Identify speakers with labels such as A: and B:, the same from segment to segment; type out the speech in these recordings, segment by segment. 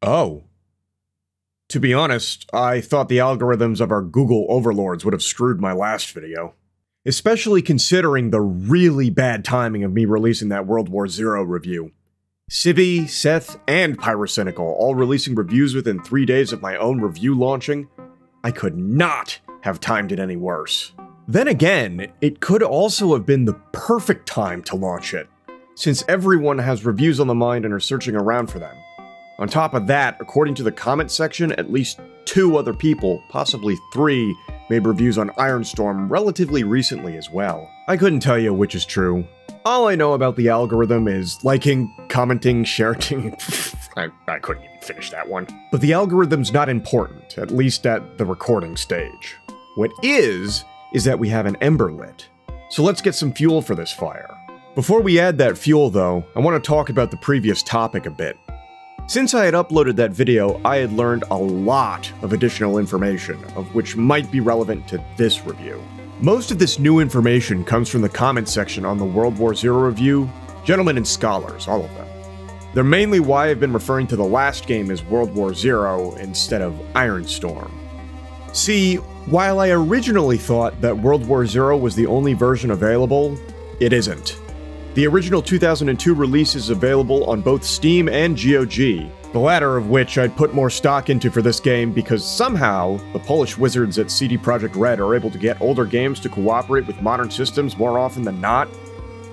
A: Oh. To be honest, I thought the algorithms of our Google overlords would have screwed my last video. Especially considering the really bad timing of me releasing that World War Z review. Civi, Seth, and Pyrocynical all releasing reviews within 3 days of my own review launching. I could not have timed it any worse. Then again, it could also have been the perfect time to launch it, since everyone has reviews on the mind and are searching around for them. On top of that, according to the comment section, at least 2 other people, possibly 3, made reviews on Ironstorm relatively recently as well. I couldn't tell you which is true. All I know about the algorithm is liking, commenting, sharing. I couldn't even finish that one. But the algorithm's not important, at least at the recording stage. What is that we have an ember lit. So let's get some fuel for this fire. Before we add that fuel though, I want to talk about the previous topic a bit. Since I had uploaded that video, I had learned a lot of additional information, of which might be relevant to this review. Most of this new information comes from the comment section on the World War Z review, Gentlemen and Scholars, all of them. They're mainly why I've been referring to the last game as World War Z instead of Ironstorm. See, while I originally thought that World War Z was the only version available, it isn't. The original 2002 release is available on both Steam and GOG, the latter of which I'd put more stock into for this game because somehow the Polish wizards at CD Projekt Red are able to get older games to cooperate with modern systems more often than not,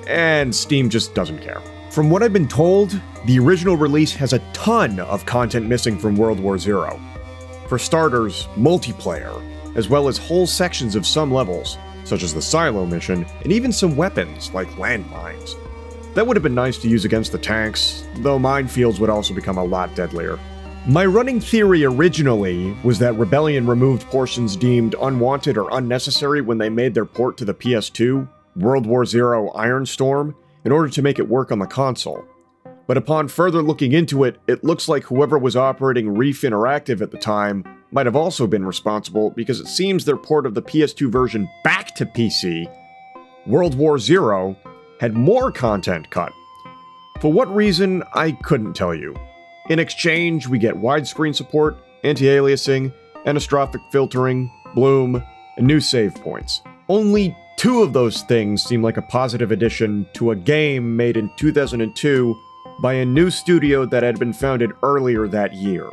A: and Steam just doesn't care. From what I've been told, the original release has a ton of content missing from World War Z. For starters, multiplayer, as well as whole sections of some levels, such as the silo mission, and even some weapons, like landmines. That would have been nice to use against the tanks, though minefields would also become a lot deadlier. My running theory originally was that Rebellion removed portions deemed unwanted or unnecessary when they made their port to the PS2, World War Z Ironstorm, in order to make it work on the console. But upon further looking into it, it looks like whoever was operating Reef Interactive at the time might have also been responsible because it seems their port of the PS2 version back to PC, World War Z, had more content cut. For what reason, I couldn't tell you. In exchange, we get widescreen support, anti-aliasing, anastrophic filtering, bloom, and new save points. Only 2 of those things seem like a positive addition to a game made in 2002 by a new studio that had been founded earlier that year.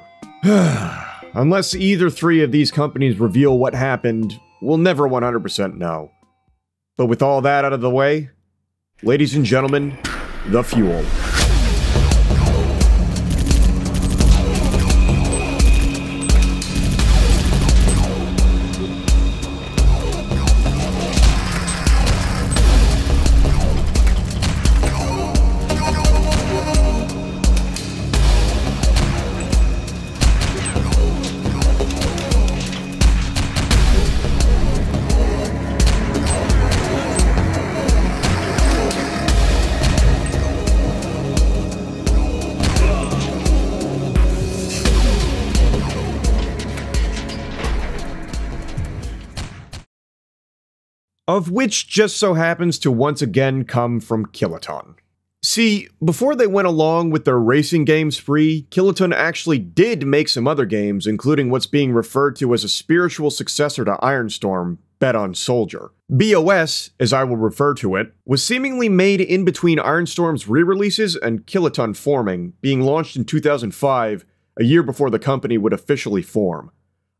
A: Unless either 3 of these companies reveal what happened, we'll never 100% know. But with all that out of the way, ladies and gentlemen, the fuel. Of which just so happens to once again come from Kiloton. See, before they went along with their racing game spree, Kiloton actually did make some other games, including what's being referred to as a spiritual successor to Ironstorm, Bet on Soldier. BOS, as I will refer to it, was seemingly made in between Ironstorm's re-releases and Kiloton forming, being launched in 2005, a year before the company would officially form.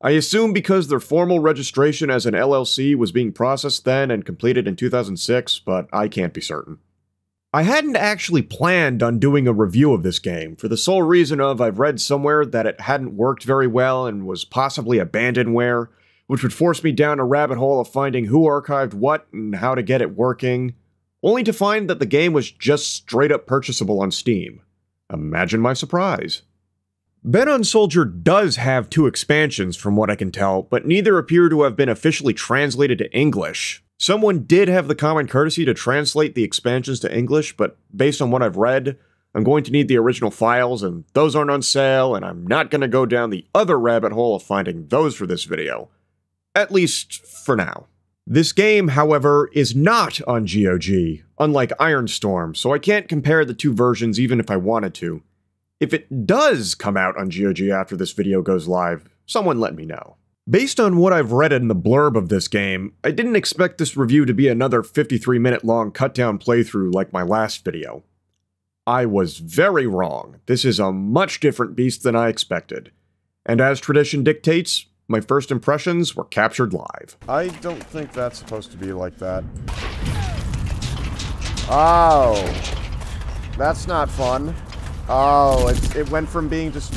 A: I assume because their formal registration as an LLC was being processed then and completed in 2006, but I can't be certain. I hadn't actually planned on doing a review of this game, for the sole reason of I've read somewhere that it hadn't worked very well and was possibly abandonware, which would force me down a rabbit hole of finding who archived what and how to get it working, only to find that the game was just straight up purchasable on Steam. Imagine my surprise. Bet on Soldier does have 2 expansions from what I can tell, but neither appear to have been officially translated to English. Someone did have the common courtesy to translate the expansions to English, but based on what I've read, I'm going to need the original files, and those aren't on sale, and I'm not going to go down the other rabbit hole of finding those for this video. At least, for now. This game, however, is not on GOG, unlike Ironstorm, so I can't compare the 2 versions even if I wanted to. If it does come out on GOG after this video goes live, someone let me know. Based on what I've read in the blurb of this game, I didn't expect this review to be another 53-minute long cut-down playthrough like my last video. I was very wrong. This is a much different beast than I expected. And as tradition dictates, my first impressions were captured live. I don't think that's supposed to be like that. Oh. That's not fun. Oh, it went from being just...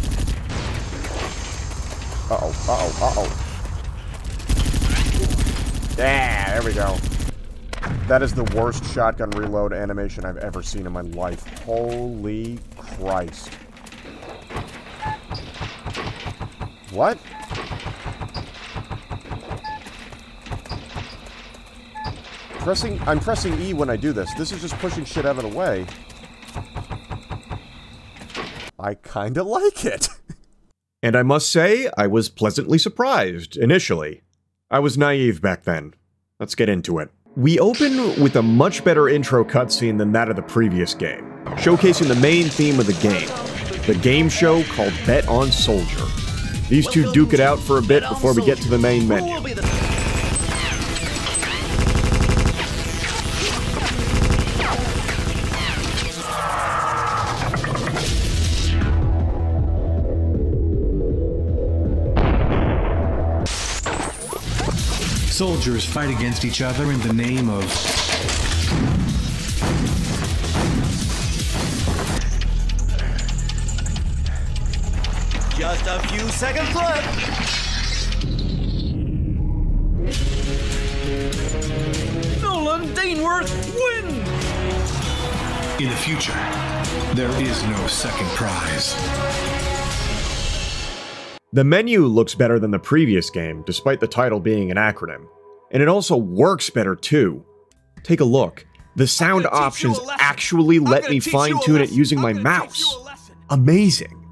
A: Yeah, there we go. That is the worst shotgun reload animation I've ever seen in my life. Holy Christ. What? I'm pressing E when I do this. This is just pushing shit out of the way. I kinda like it. And I must say, I was pleasantly surprised, initially. I was naive back then. Let's get into it. We open with a much better intro cutscene than that of the previous game, showcasing the main theme of the game show called Bet on Soldier. These two duke it out for a bit before we get to the main menu.
B: Soldiers fight against each other in the name of...
C: Just a few seconds left. Nolan Daneworth win!
B: In the future, there is no second prize.
A: The menu looks better than the previous game, despite the title being an acronym. And it also works better too. Take a look. The sound options actually let me fine-tune it using my mouse. Amazing.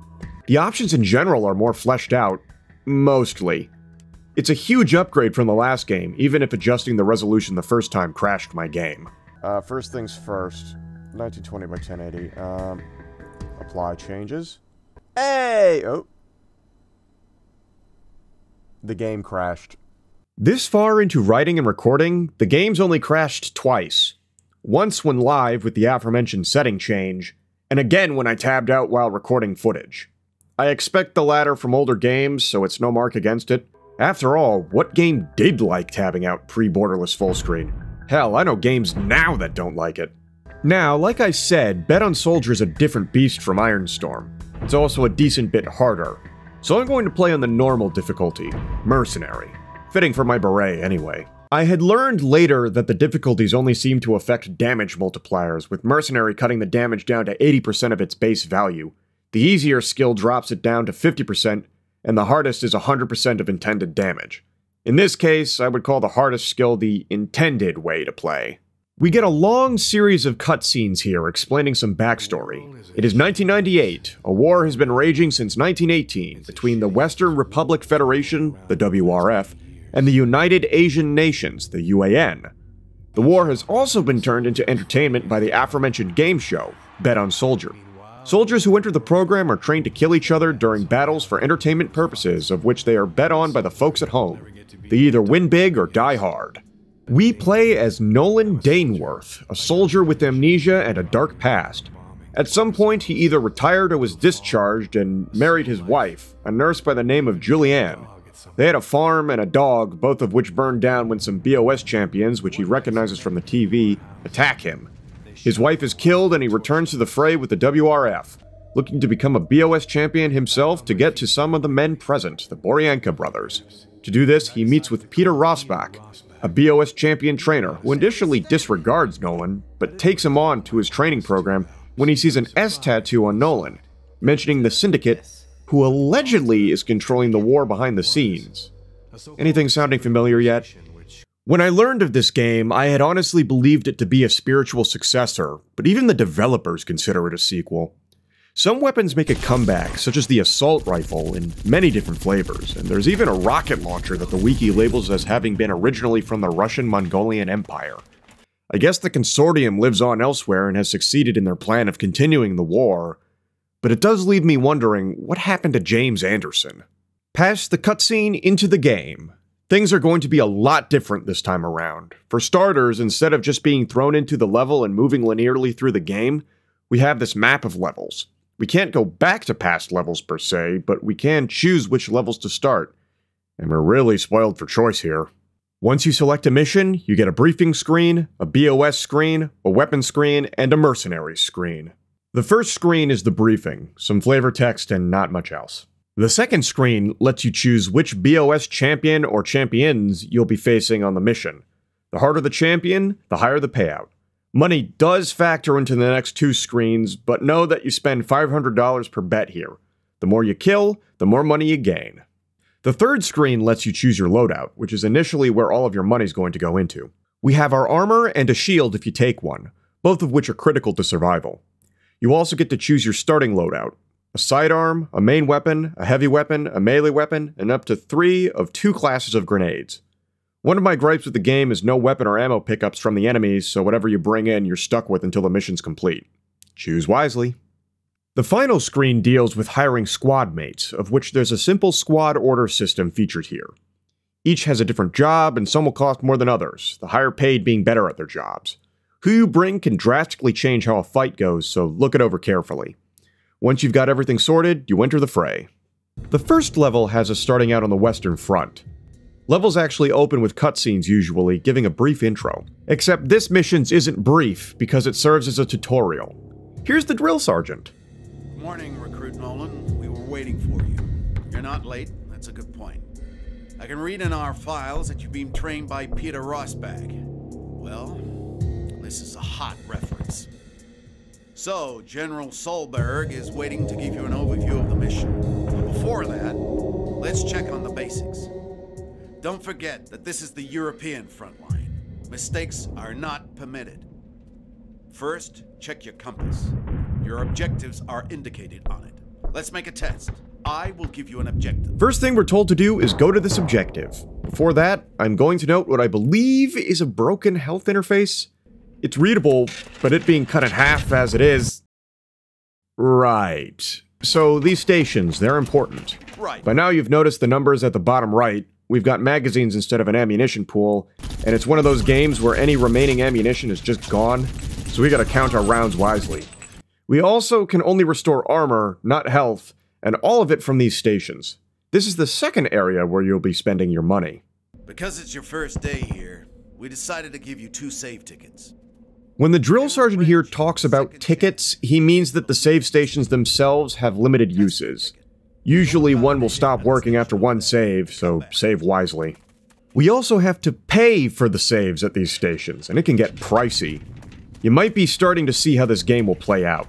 A: The options in general are more fleshed out. Mostly. It's a huge upgrade from the last game, even if adjusting the resolution the first time crashed my game. First things first. 1920 by 1080. Apply changes. Hey! Oh. The game crashed. This far into writing and recording, the game's only crashed twice. Once when live with the aforementioned setting change, and again when I tabbed out while recording footage. I expect the latter from older games, so it's no mark against it. After all, what game did like tabbing out pre-borderless full screen? Hell, I know games now that don't like it. Now, like I said, Bet on Soldier is a different beast from Ironstorm. It's also a decent bit harder. So I'm going to play on the normal difficulty, Mercenary. Fitting for my beret, anyway. I had learned later that the difficulties only seem to affect damage multipliers, with Mercenary cutting the damage down to 80% of its base value. The easier skill drops it down to 50%, and the hardest is 100% of intended damage. In this case, I would call the hardest skill the intended way to play. We get a long series of cutscenes here explaining some backstory. It is 1998. A war has been raging since 1918 between the Western Republic Federation, the WRF, and the United Asian Nations, the UAN. The war has also been turned into entertainment by the aforementioned game show, Bet on Soldier. Soldiers who enter the program are trained to kill each other during battles for entertainment purposes, of which they are bet on by the folks at home. They either win big or die hard. We play as Nolan Daneworth, a soldier with amnesia and a dark past. At some point, he either retired or was discharged and married his wife, a nurse by the name of Julianne. They had a farm and a dog, both of which burned down when some BOS champions, which he recognizes from the TV, attack him. His wife is killed and he returns to the fray with the WRF, looking to become a BOS champion himself to get to some of the men present, the Boryanka brothers. To do this, he meets with Peter Rosbach, a BOS champion trainer who initially disregards Nolan, but takes him on to his training program when he sees an S tattoo on Nolan, mentioning the Syndicate, who allegedly is controlling the war behind the scenes. Anything sounding familiar yet? When I learned of this game, I had honestly believed it to be a spiritual successor, but even the developers consider it a sequel. Some weapons make a comeback, such as the assault rifle, in many different flavors, and there's even a rocket launcher that the wiki labels as having been originally from the Russian-Mongolian Empire. I guess the consortium lives on elsewhere and has succeeded in their plan of continuing the war, But it does leave me wondering, what happened to James Anderson? Past the cutscene, into the game. Things are going to be a lot different this time around. For starters, instead of just being thrown into the level and moving linearly through the game, we have this map of levels. We can't go back to past levels per se, but we can choose which levels to start. And we're really spoiled for choice here. Once you select a mission, you get a briefing screen, a BOS screen, a weapon screen, and a mercenary screen. The first screen is the briefing, some flavor text and not much else. The second screen lets you choose which BOS champion or champions you'll be facing on the mission. The harder the champion, the higher the payout. Money does factor into the next two screens, but know that you spend $500 per bet here. The more you kill, the more money you gain. The third screen lets you choose your loadout, which is initially where all of your money's going to go into. We have our armor and a shield if you take one, both of which are critical to survival. You also get to choose your starting loadout. A sidearm, a main weapon, a heavy weapon, a melee weapon, and up to 3 of 2 classes of grenades. One of my gripes with the game is no weapon or ammo pickups from the enemies, so whatever you bring in, you're stuck with until the mission's complete. Choose wisely. The final screen deals with hiring squad mates, of which there's a simple squad order system featured here. Each has a different job, and some will cost more than others, the higher paid being better at their jobs. Who you bring can drastically change how a fight goes, so look it over carefully. Once you've got everything sorted, you enter the fray. The first level has us starting out on the Western Front. Levels actually open with cutscenes usually, giving a brief intro. Except this mission's isn't brief, because it serves as a tutorial. Here's the drill sergeant.
D: Good morning, Recruit Nolan. We were waiting for you. You're not late. That's a good point. I can read in our files that you've been trained by Peter Rosbach. Well, this is a hot reference. So, General Solberg is waiting to give you an overview of the mission. But before that, let's check on the basics. Don't forget that this is the European front line. Mistakes are not permitted. First, check your compass. Your objectives are indicated on it. Let's make a test. I will give you an objective.
A: First thing we're told to do is go to this objective. Before that, I'm going to note what I believe is a broken health interface. It's readable, but it being cut in half as it is... Right. So these stations, they're important.
D: Right.
A: By now you've noticed the numbers at the bottom right. We've got magazines instead of an ammunition pool, and it's one of those games where any remaining ammunition is just gone, so we gotta count our rounds wisely. We also can only restore armor, not health, and all of it from these stations. This is the second area where you'll be spending your money.
D: Because it's your first day here, we decided to give you 2 save tickets.
A: When the drill sergeant here talks about tickets, he means that the save stations themselves have limited uses. Usually one will stop working after one save, so save wisely. We also have to pay for the saves at these stations, and it can get pricey. You might be starting to see how this game will play out.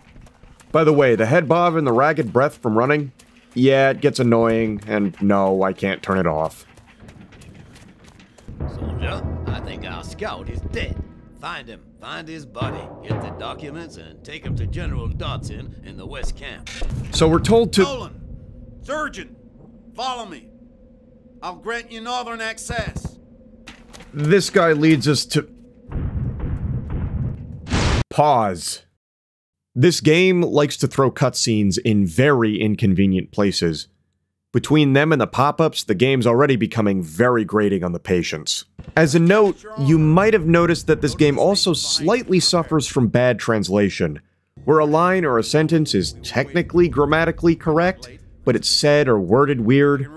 A: By the way, the head bob and the ragged breath from running? Yeah, it gets annoying, and no, I can't turn it off.
E: Soldier, I think our scout is dead. Find him, find his body, get the documents, and take him to General Dodson in the West Camp.
A: So we're told to—
D: Nolan! Surgeon! Follow me! I'll grant you northern access!
A: This guy leads us to— Pause. This game likes to throw cutscenes in very inconvenient places. Between them and the pop-ups, the game's already becoming very grating on the patience. As a note, you might have noticed that this game also slightly suffers from bad translation, where a line or a sentence is technically grammatically correct, but it's said or worded weird,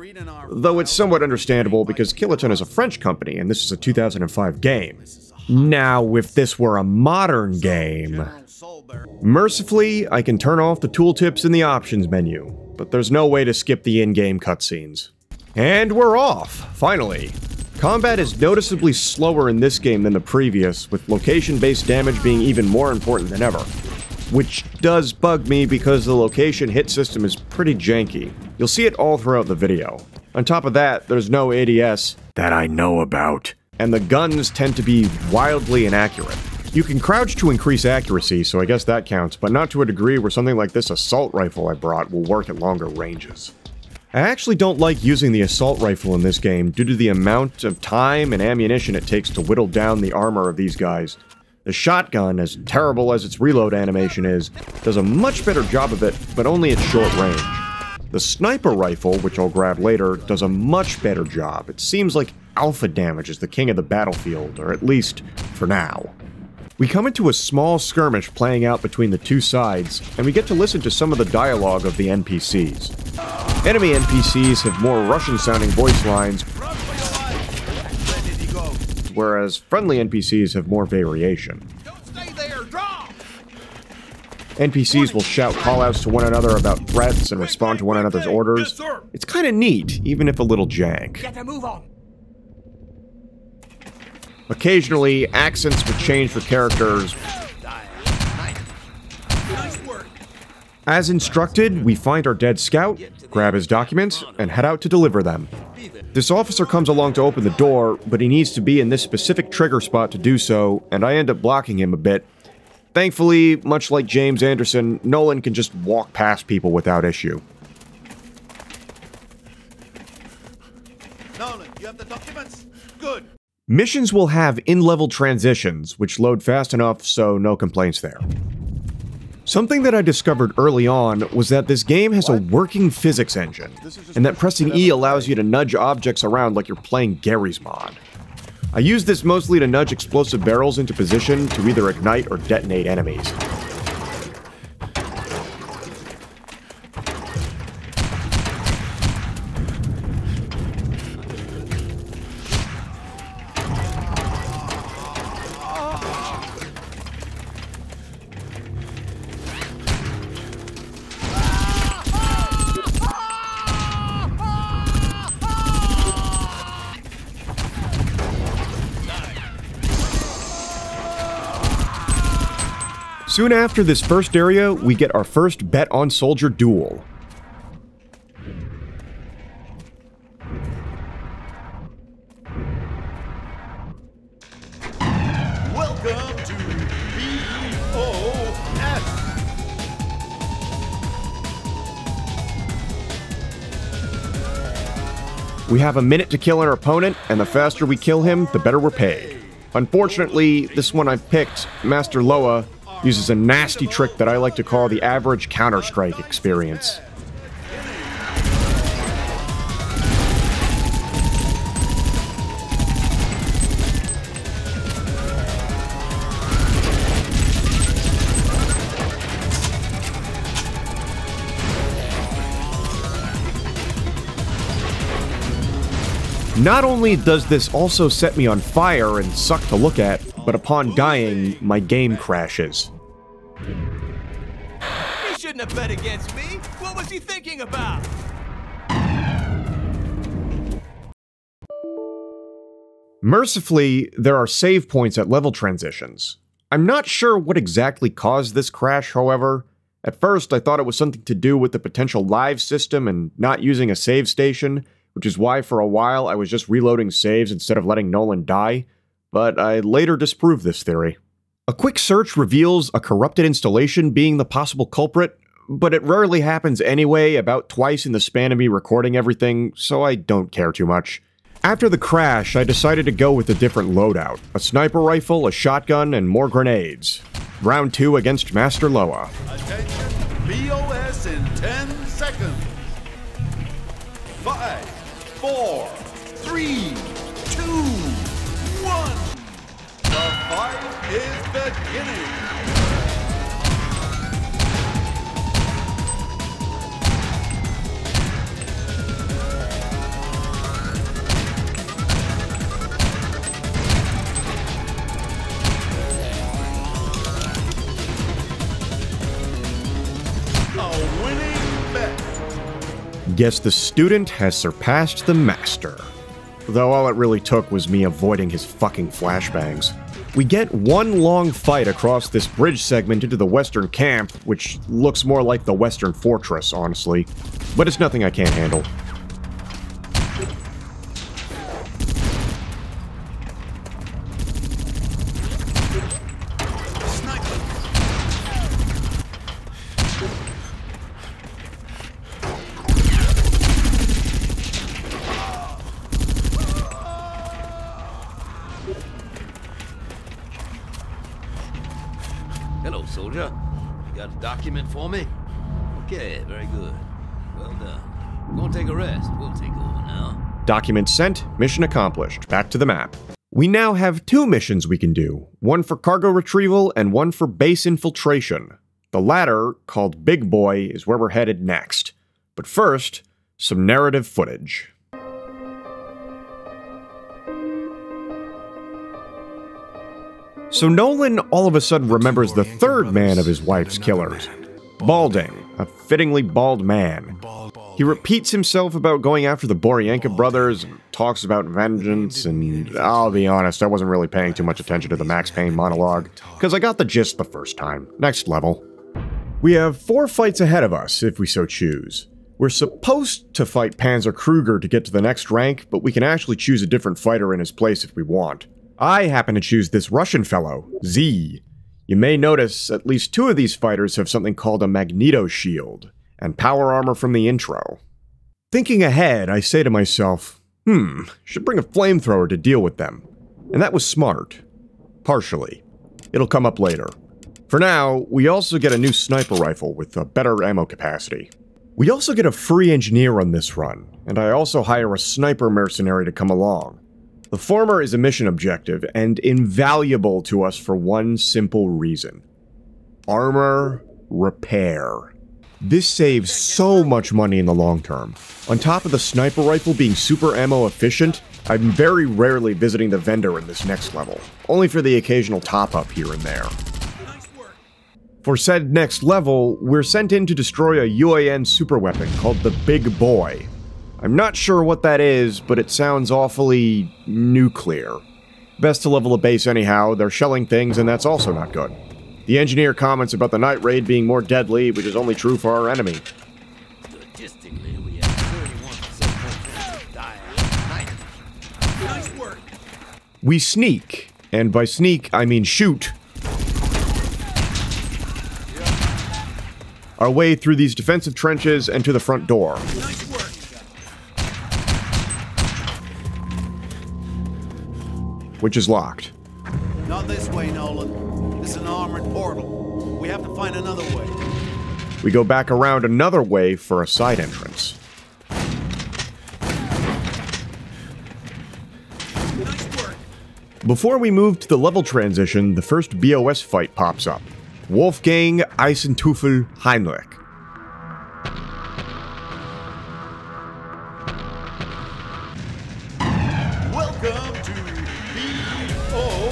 A: though it's somewhat understandable because Kiloton is a French company and this is a 2005 game. Now, if this were a modern game... Mercifully, I can turn off the tooltips in the options menu, but there's no way to skip the in-game cutscenes. And we're off, finally. Combat is noticeably slower in this game than the previous, with location-based damage being even more important than ever. Which does bug me because the location hit system is pretty janky. You'll see it all throughout the video. On top of that, there's no ADS that I know about, and the guns tend to be wildly inaccurate. You can crouch to increase accuracy, so I guess that counts, but not to a degree where something like this assault rifle I brought will work at longer ranges. I actually don't like using the assault rifle in this game due to the amount of time and ammunition it takes to whittle down the armor of these guys. The shotgun, as terrible as its reload animation is, does a much better job of it, but only at short range. The sniper rifle, which I'll grab later, does a much better job. It seems like alpha damage is the king of the battlefield, or at least for now. We come into a small skirmish playing out between the two sides, and we get to listen to some of the dialogue of the NPCs. Enemy NPCs have more Russian-sounding voice lines, whereas friendly NPCs have more variation.
C: Don't stay there, drop!
A: NPCs will shout callouts to one another about threats and respond to one another's orders. It's kind of neat, even if a little jank.
C: Get a move on!
A: Occasionally, accents would change for characters.
C: Nice work!
A: As instructed, we find our dead scout, grab his documents, and head out to deliver them. This officer comes along to open the door, but he needs to be in this specific trigger spot to do so, and I end up blocking him a bit. Thankfully, much like James Anderson, Nolan can just walk past people without issue.
D: Nolan, you have the documents? Good.
A: Missions will have in-level transitions, which load fast enough, so no complaints there. Something that I discovered early on was that this game has a working physics engine, and that pressing E allows you to nudge objects around like you're playing Gary's mod. I use this mostly to nudge explosive barrels into position to either ignite or detonate enemies. Soon after this first area, we get our first bet on soldier duel.
D: Welcome to BOS.
A: We have a minute to kill our opponent, and the faster we kill him, the better we're paid. Unfortunately, this one I've picked, Master Loa, uses a nasty trick that I like to call the average Counter-Strike experience. Not only does this also set me on fire and suck to look at, but upon dying, my game crashes.
C: You shouldn't have bet against me! What was he thinking about?
A: Mercifully, there are save points at level transitions. I'm not sure what exactly caused this crash, however. At first, I thought it was something to do with the potential live system and not using a save station, which is why for a while I was just reloading saves instead of letting Nolan die, but I later disproved this theory. A quick search reveals a corrupted installation being the possible culprit, but it rarely happens anyway, about twice in the span of me recording everything, so I don't care too much. After the crash, I decided to go with a different loadout, a sniper rifle, a shotgun, and more grenades. Round 2 against Master Loa.
D: Attention, BOS in 10 seconds. 5, 4, 3, 2, 1. The fight is beginning.
A: Guess the student has surpassed the master. Though all it really took was me avoiding his fucking flashbangs. We get one long fight across this bridge segment into the western camp, which looks more like the western fortress, honestly. But it's nothing I can't handle.
E: document for me? Okay, very good. Well done. Go and take a rest. We'll take over now.
A: Document sent, mission accomplished. Back to the map. We now have 2 missions we can do, one for cargo retrieval and one for base infiltration. The latter, called Big Boy, is where we're headed next. But first, some narrative footage. So Nolan all of a sudden remembers the third man of his wife's killers. Balding, a fittingly bald man. He repeats himself about going after the Boryanka brothers, and talks about vengeance, and I'll be honest, I wasn't really paying too much attention to the Max Payne monologue, because I got the gist the first time. Next level. We have 4 fights ahead of us, if we so choose. We're supposed to fight Panzer Kruger to get to the next rank, but we can actually choose a different fighter in his place if we want. I happen to choose this Russian fellow, Z. You may notice at least 2 of these fighters have something called a magneto shield, and power armor from the intro. Thinking ahead, I say to myself, should bring a flamethrower to deal with them. And that was smart. Partially. It'll come up later. For now, we also get a new sniper rifle with a better ammo capacity. We also get a free engineer on this run, and I also hire a sniper mercenary to come along. The former is a mission objective, and invaluable to us for one simple reason. Armor repair. This saves so much money in the long term. On top of the sniper rifle being super ammo efficient, I'm very rarely visiting the vendor in this next level, only for the occasional top-up here and there. For said next level, we're sent in to destroy a UAN superweapon called the Big Boy. I'm not sure what that is, but it sounds awfully nuclear. Best to level a base anyhow, they're shelling things and that's also not good. The engineer comments about the night raid being more deadly, which is only true for our enemy.
E: Statistically, we have 31% more die at night.
C: Nice work.
A: We sneak, and by sneak I mean shoot, our way through these defensive trenches and to the front door.
C: Nice work.
A: Which is locked.
D: Not this way, Nolan. This is an armored portal. We have to find another way.
A: We go back around another way for a side entrance.
C: Nice work.
A: Before we move to the level transition, the first BOS fight pops up. Wolfgang Eisenteufel Heinrich.
D: Welcome to BOS.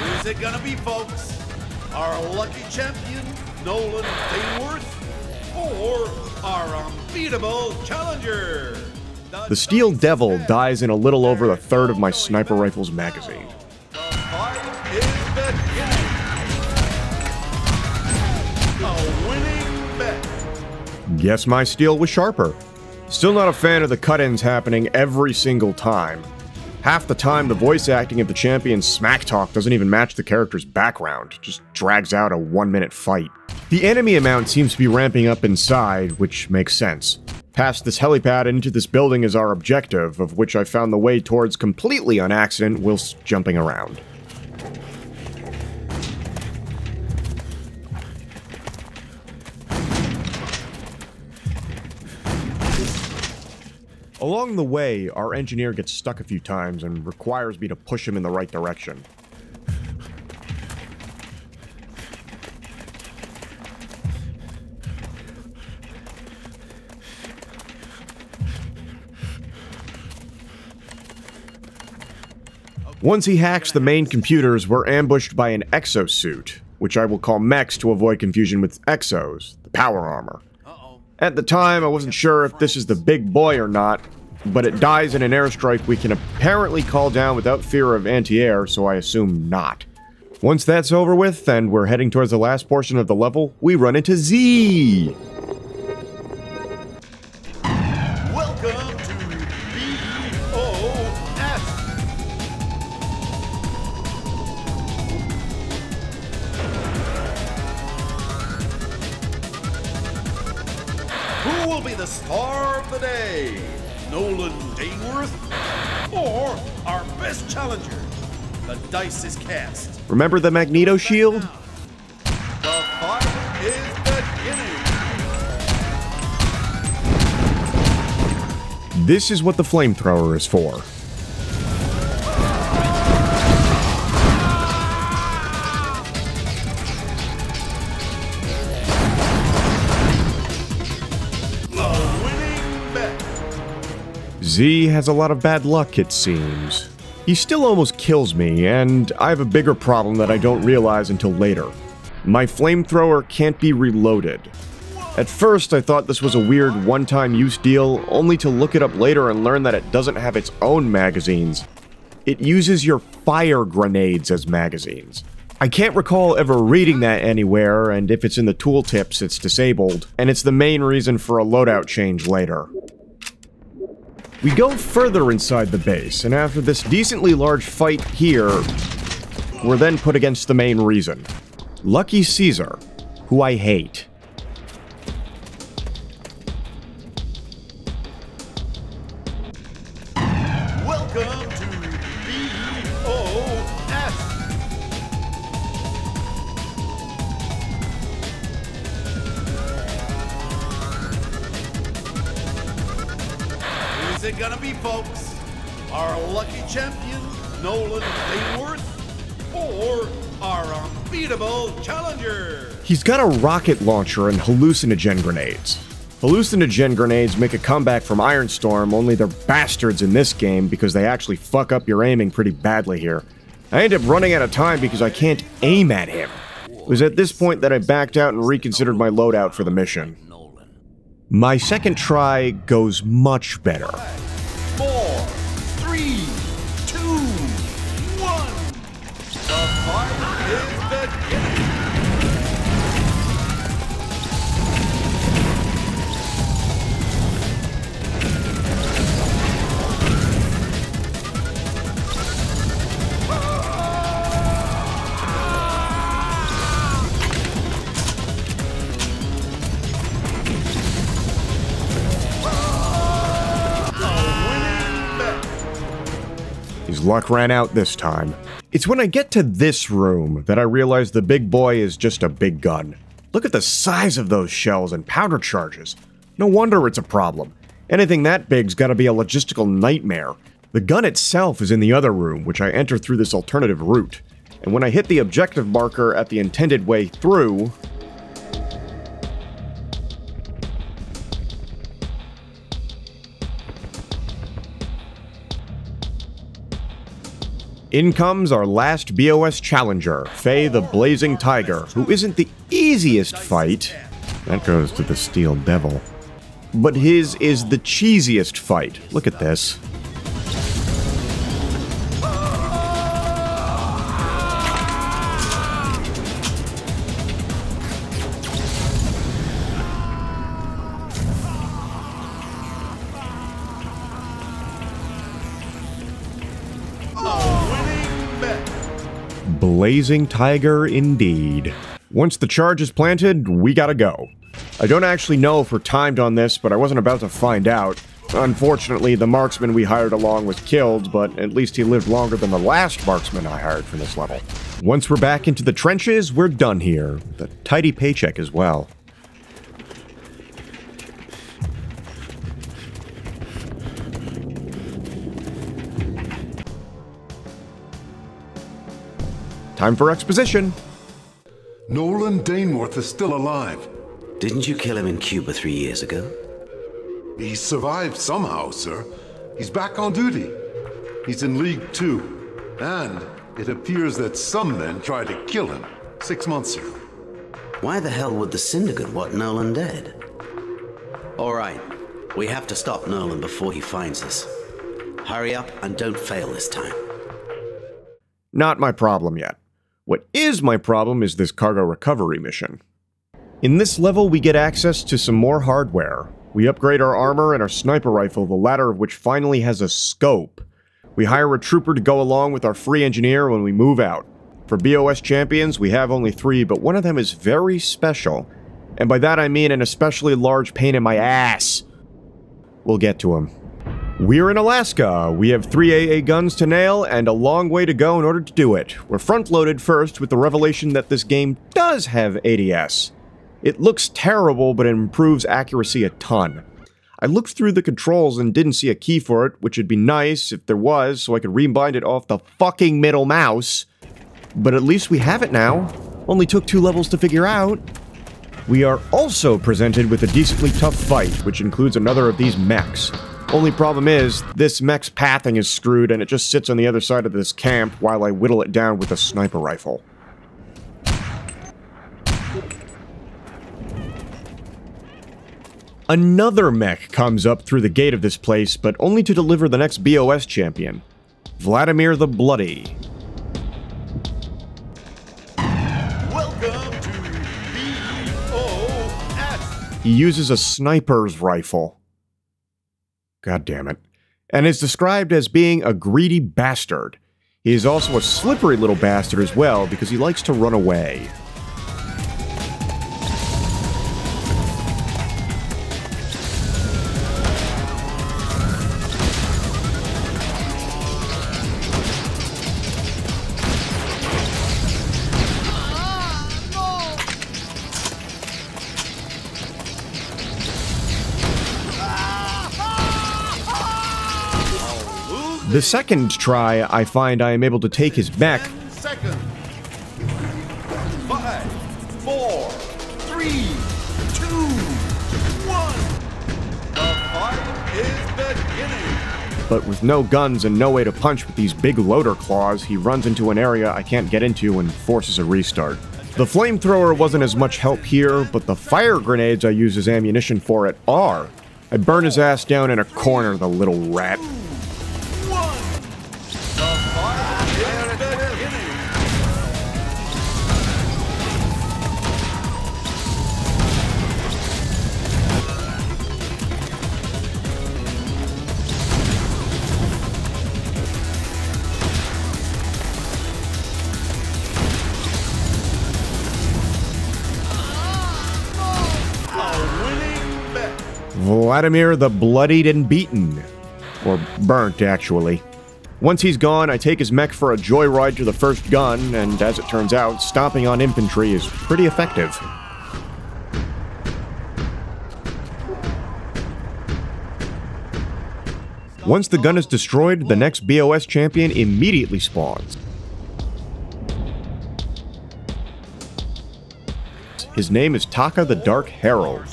D: Who's it gonna be, folks? Our lucky champion, Nolan Dayworth, or our unbeatable challenger?
A: The Steel Devil dies in a little over a third of my sniper rifle's magazine.
D: The fight is beginning. A winning bet.
A: Guess my steel was sharper. Still not a fan of the cut-ins happening every single time. Half the time, the voice acting of the champion's smack talk doesn't even match the character's background, just drags out a 1-minute fight. The enemy amount seems to be ramping up inside, which makes sense. Past this helipad and into this building is our objective, of which I found the way towards completely on accident whilst jumping around. Along the way, our engineer gets stuck a few times and requires me to push him in the right direction. Once he hacks the main computers, we're ambushed by an exosuit, which I will call mechs to avoid confusion with exos, the power armor. At the time, I wasn't sure if this is the Big Boy or not, but it dies in an airstrike we can apparently call down without fear of anti-air, so I assume not. Once that's over with, and we're heading towards the last portion of the level, we run into Z!
D: Welcome to BOS. Who will be the star of the day? Nolan Dayworth or our best challenger. The dice is cast.
A: Remember the Magneto shield?
D: The fight is beginning.
A: This is what the flamethrower is for. Z has a lot of bad luck, it seems. He still almost kills me, and I have a bigger problem that I don't realize until later. My flamethrower can't be reloaded. At first, I thought this was a weird one-time use deal, only to look it up later and learn that it doesn't have its own magazines. It uses your fire grenades as magazines. I can't recall ever reading that anywhere, and if it's in the tooltips, it's disabled, and it's the main reason for a loadout change later. We go further inside the base, and after this decently large fight here, we're then put against the main reason. Lucky Caesar, who I hate.
D: Welcome to BOS. Who's it gonna be, folks? Our lucky champion, Nolan Dayworth, or our unbeatable challenger?
A: He's got a rocket launcher and hallucinogen grenades. Hallucinogen grenades make a comeback from Ironstorm, only they're bastards in this game because they actually fuck up your aiming pretty badly here. I end up running out of time because I can't aim at him. It was at this point that I backed out and reconsidered my loadout for the mission. My second try goes much better.
D: 4, 3, 2, 1. The fight is beginning.
A: His luck ran out this time. It's when I get to this room that I realize the big boy is just a big gun. Look at the size of those shells and powder charges. No wonder it's a problem. Anything that big's gotta be a logistical nightmare. The gun itself is in the other room, which I enter through this alternative route. And when I hit the objective marker at the intended way through, in comes our last BOS challenger, Faye the Blazing Tiger, who isn't the easiest fight. That goes to the Steel Devil. But his is the cheesiest fight. Look at this. Blazing Tiger indeed. Once the charge is planted, we gotta go. I don't actually know if we're timed on this, but I wasn't about to find out. Unfortunately, the marksman we hired along was killed, but at least he lived longer than the last marksman I hired for this level. Once we're back into the trenches, we're done here. With a tidy paycheck as well. Time for exposition.
F: Nolan Dayworth is still alive.
G: Didn't you kill him in Cuba 3 years ago?
F: He survived somehow, sir. He's back on duty. He's in League 2. And it appears that some men tried to kill him 6 months ago.
G: Why the hell would the Syndicate want Nolan dead? All right, we have to stop Nolan before he finds us. Hurry up and don't fail this time.
A: Not my problem yet. What is my problem is this cargo recovery mission. In this level, we get access to some more hardware. We upgrade our armor and our sniper rifle, the latter of which finally has a scope. We hire a trooper to go along with our free engineer when we move out. For BOS champions, we have only 3, but one of them is very special. And by that I mean an especially large pain in my ass. We'll get to him. We're in Alaska. We have 3 AA guns to nail and a long way to go in order to do it. We're front-loaded first with the revelation that this game does have ADS. It looks terrible, but it improves accuracy a ton. I looked through the controls and didn't see a key for it, which would be nice if there was, so I could rebind it off the fucking middle mouse. But at least we have it now. Only took 2 levels to figure out. We are also presented with a decently tough fight, which includes another of these mechs. Only problem is, this mech's pathing is screwed and it just sits on the other side of this camp while I whittle it down with a sniper rifle. Another mech comes up through the gate of this place, but only to deliver the next BOS champion, Vladimir the Bloody.
D: Welcome to BOS.
A: He uses a sniper's rifle. God damn it. And is described as being a greedy bastard. He is also a slippery little bastard as well, because he likes to run away. The second try, I find I am able to take his mech.
D: 10 seconds. 5, 4, 3, 2, 1. The fight is beginning.
A: But with no guns and no way to punch with these big loader claws, he runs into an area I can't get into and forces a restart. The flamethrower wasn't as much help here, but the fire grenades I use as ammunition for it are. I burn his ass down in a corner, the little rat. Vladimir the Bloodied and Beaten. Or burnt, actually. Once he's gone, I take his mech for a joyride to the first gun, and as it turns out, stomping on infantry is pretty effective. Once the gun is destroyed, the next BOS champion immediately spawns. His name is Taka the Dark Herald.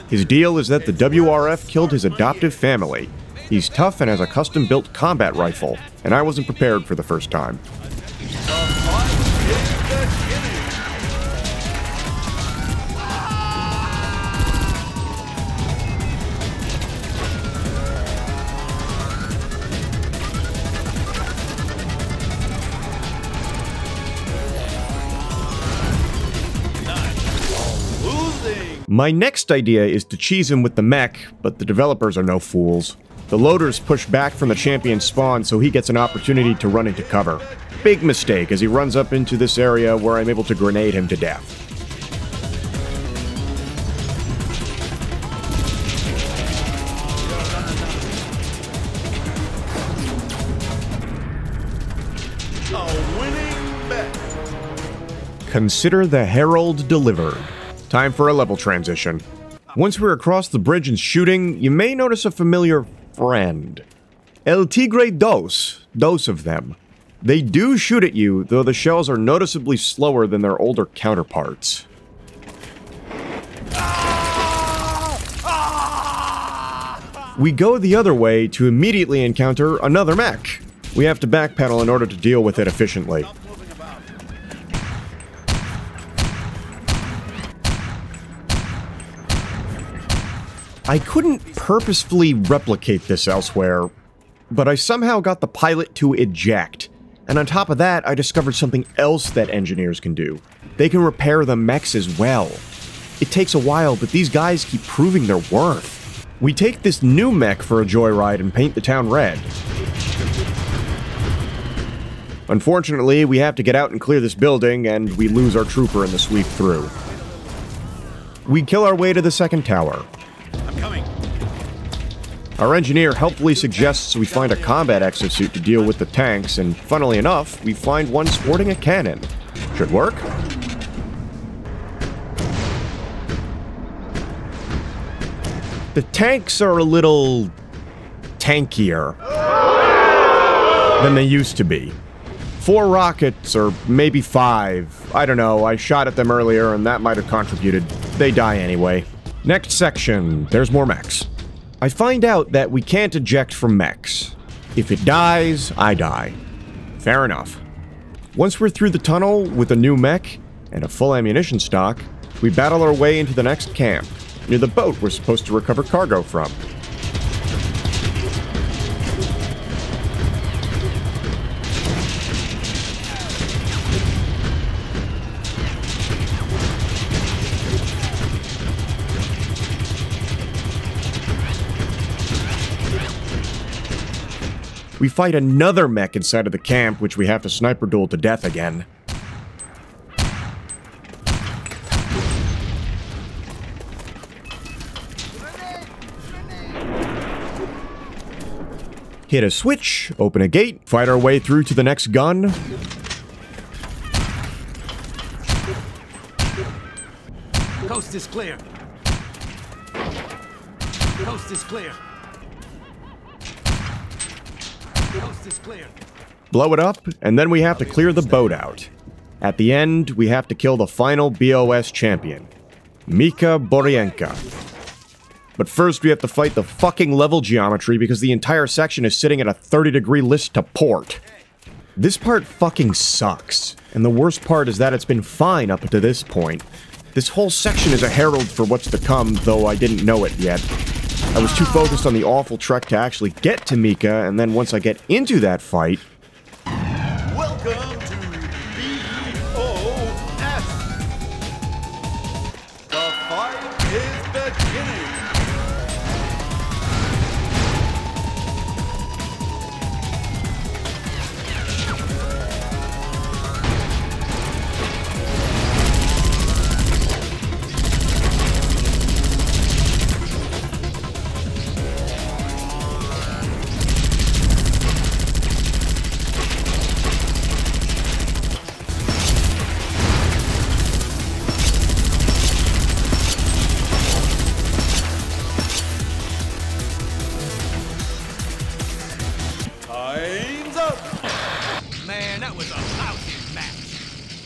A: His deal is that the WRF killed his adoptive family. He's tough and has a custom-built combat rifle, and I wasn't prepared for the first time. My next idea is to cheese him with the mech, but the developers are no fools. The loaders push back from the champion spawn so he gets an opportunity to run into cover. Big mistake as he runs up into this area where I'm able to grenade him to death.
D: A winning bet.
A: Consider the Herald delivered. Time for a level transition. Once we're across the bridge and shooting, you may notice a familiar friend. El Tigre Dos of them. They do shoot at you, though the shells are noticeably slower than their older counterparts. We go the other way to immediately encounter another mech. We have to backpedal in order to deal with it efficiently. I couldn't purposefully replicate this elsewhere, but I somehow got the pilot to eject. And on top of that, I discovered something else that engineers can do. They can repair the mechs as well. It takes a while, but these guys keep proving their worth. We take this new mech for a joyride and paint the town red. Unfortunately, we have to get out and clear this building, and we lose our trooper in the sweep through. We kill our way to the second tower.
D: I'm coming.
A: Our engineer helpfully suggests we find a combat exosuit to deal with the tanks, and funnily enough, we find one sporting a cannon. Should work. The tanks are a little tankier than they used to be. 4 rockets, or maybe 5. I don't know, I shot at them earlier and that might have contributed. They die anyway. Next section, there's more mechs. I find out that we can't eject from mechs. If it dies, I die. Fair enough. Once we're through the tunnel with a new mech and a full ammunition stock, we battle our way into the next camp, near the boat we're supposed to recover cargo from. We fight another mech inside of the camp, which we have to sniper duel to death again. Hit a switch, open a gate, fight our way through to the next gun.
E: Coast is clear. Coast is clear. Coast is clear.
A: Blow it up, and then we have to clear the boat out. At the end, we have to kill the final BOS champion, Mika Borienka. But first, we have to fight the fucking level geometry because the entire section is sitting at a 30-degree list to port. This part fucking sucks, and the worst part is that it's been fine up to this point. This whole section is a herald for what's to come, though I didn't know it yet. I was too focused on the awful trek to actually get to Mika, and then once I get into that fight...
D: Welcome to BOS! The fight is beginning!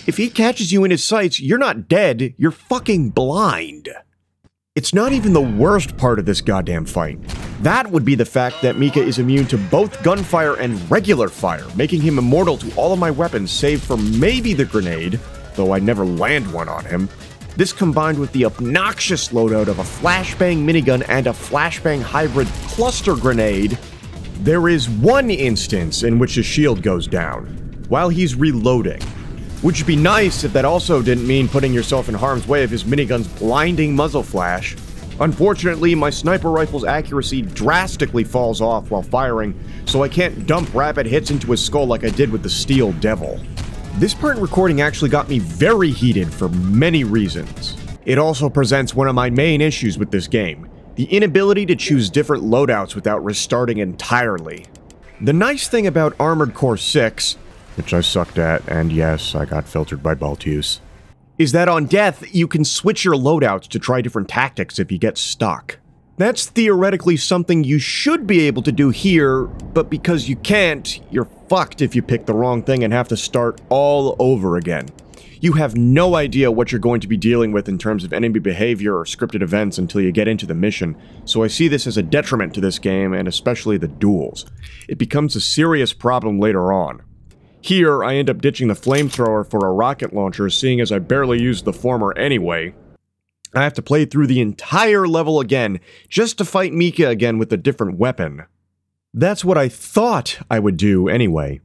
A: If he catches you in his sights, you're not dead, you're fucking blind. It's not even the worst part of this goddamn fight. That would be the fact that Mika is immune to both gunfire and regular fire, making him immortal to all of my weapons save for maybe the grenade, though I never land one on him. This combined with the obnoxious loadout of a flashbang minigun and a flashbang hybrid cluster grenade. There is one instance in which his shield goes down, while he's reloading. Which would be nice if that also didn't mean putting yourself in harm's way of his minigun's blinding muzzle flash. Unfortunately, my sniper rifle's accuracy drastically falls off while firing, so I can't dump rapid hits into his skull like I did with the Steel Devil. This part in recording actually got me very heated for many reasons. It also presents one of my main issues with this game, the inability to choose different loadouts without restarting entirely. The nice thing about Armored Core 6, which I sucked at, and yes, I got filtered by Baltius, is that on death, you can switch your loadouts to try different tactics if you get stuck. That's theoretically something you should be able to do here, but because you can't, you're fucked if you pick the wrong thing and have to start all over again. You have no idea what you're going to be dealing with in terms of enemy behavior or scripted events until you get into the mission, so I see this as a detriment to this game, and especially the duels. It becomes a serious problem later on. Here, I end up ditching the flamethrower for a rocket launcher, seeing as I barely used the former anyway. I have to play through the entire level again, just to fight Mika again with a different weapon. That's what I thought I would do anyway.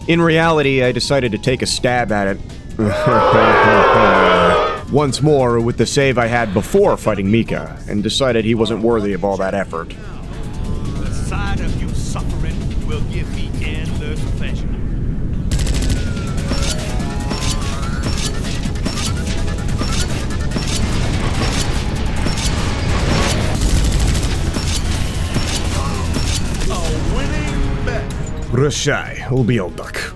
A: In reality, I decided to take a stab at it. Once more with the save I had before fighting Mika, and decided he wasn't worthy of all that effort.
C: The sight of you suffering will give me endless pleasure.
A: Rushai, Ubieldak.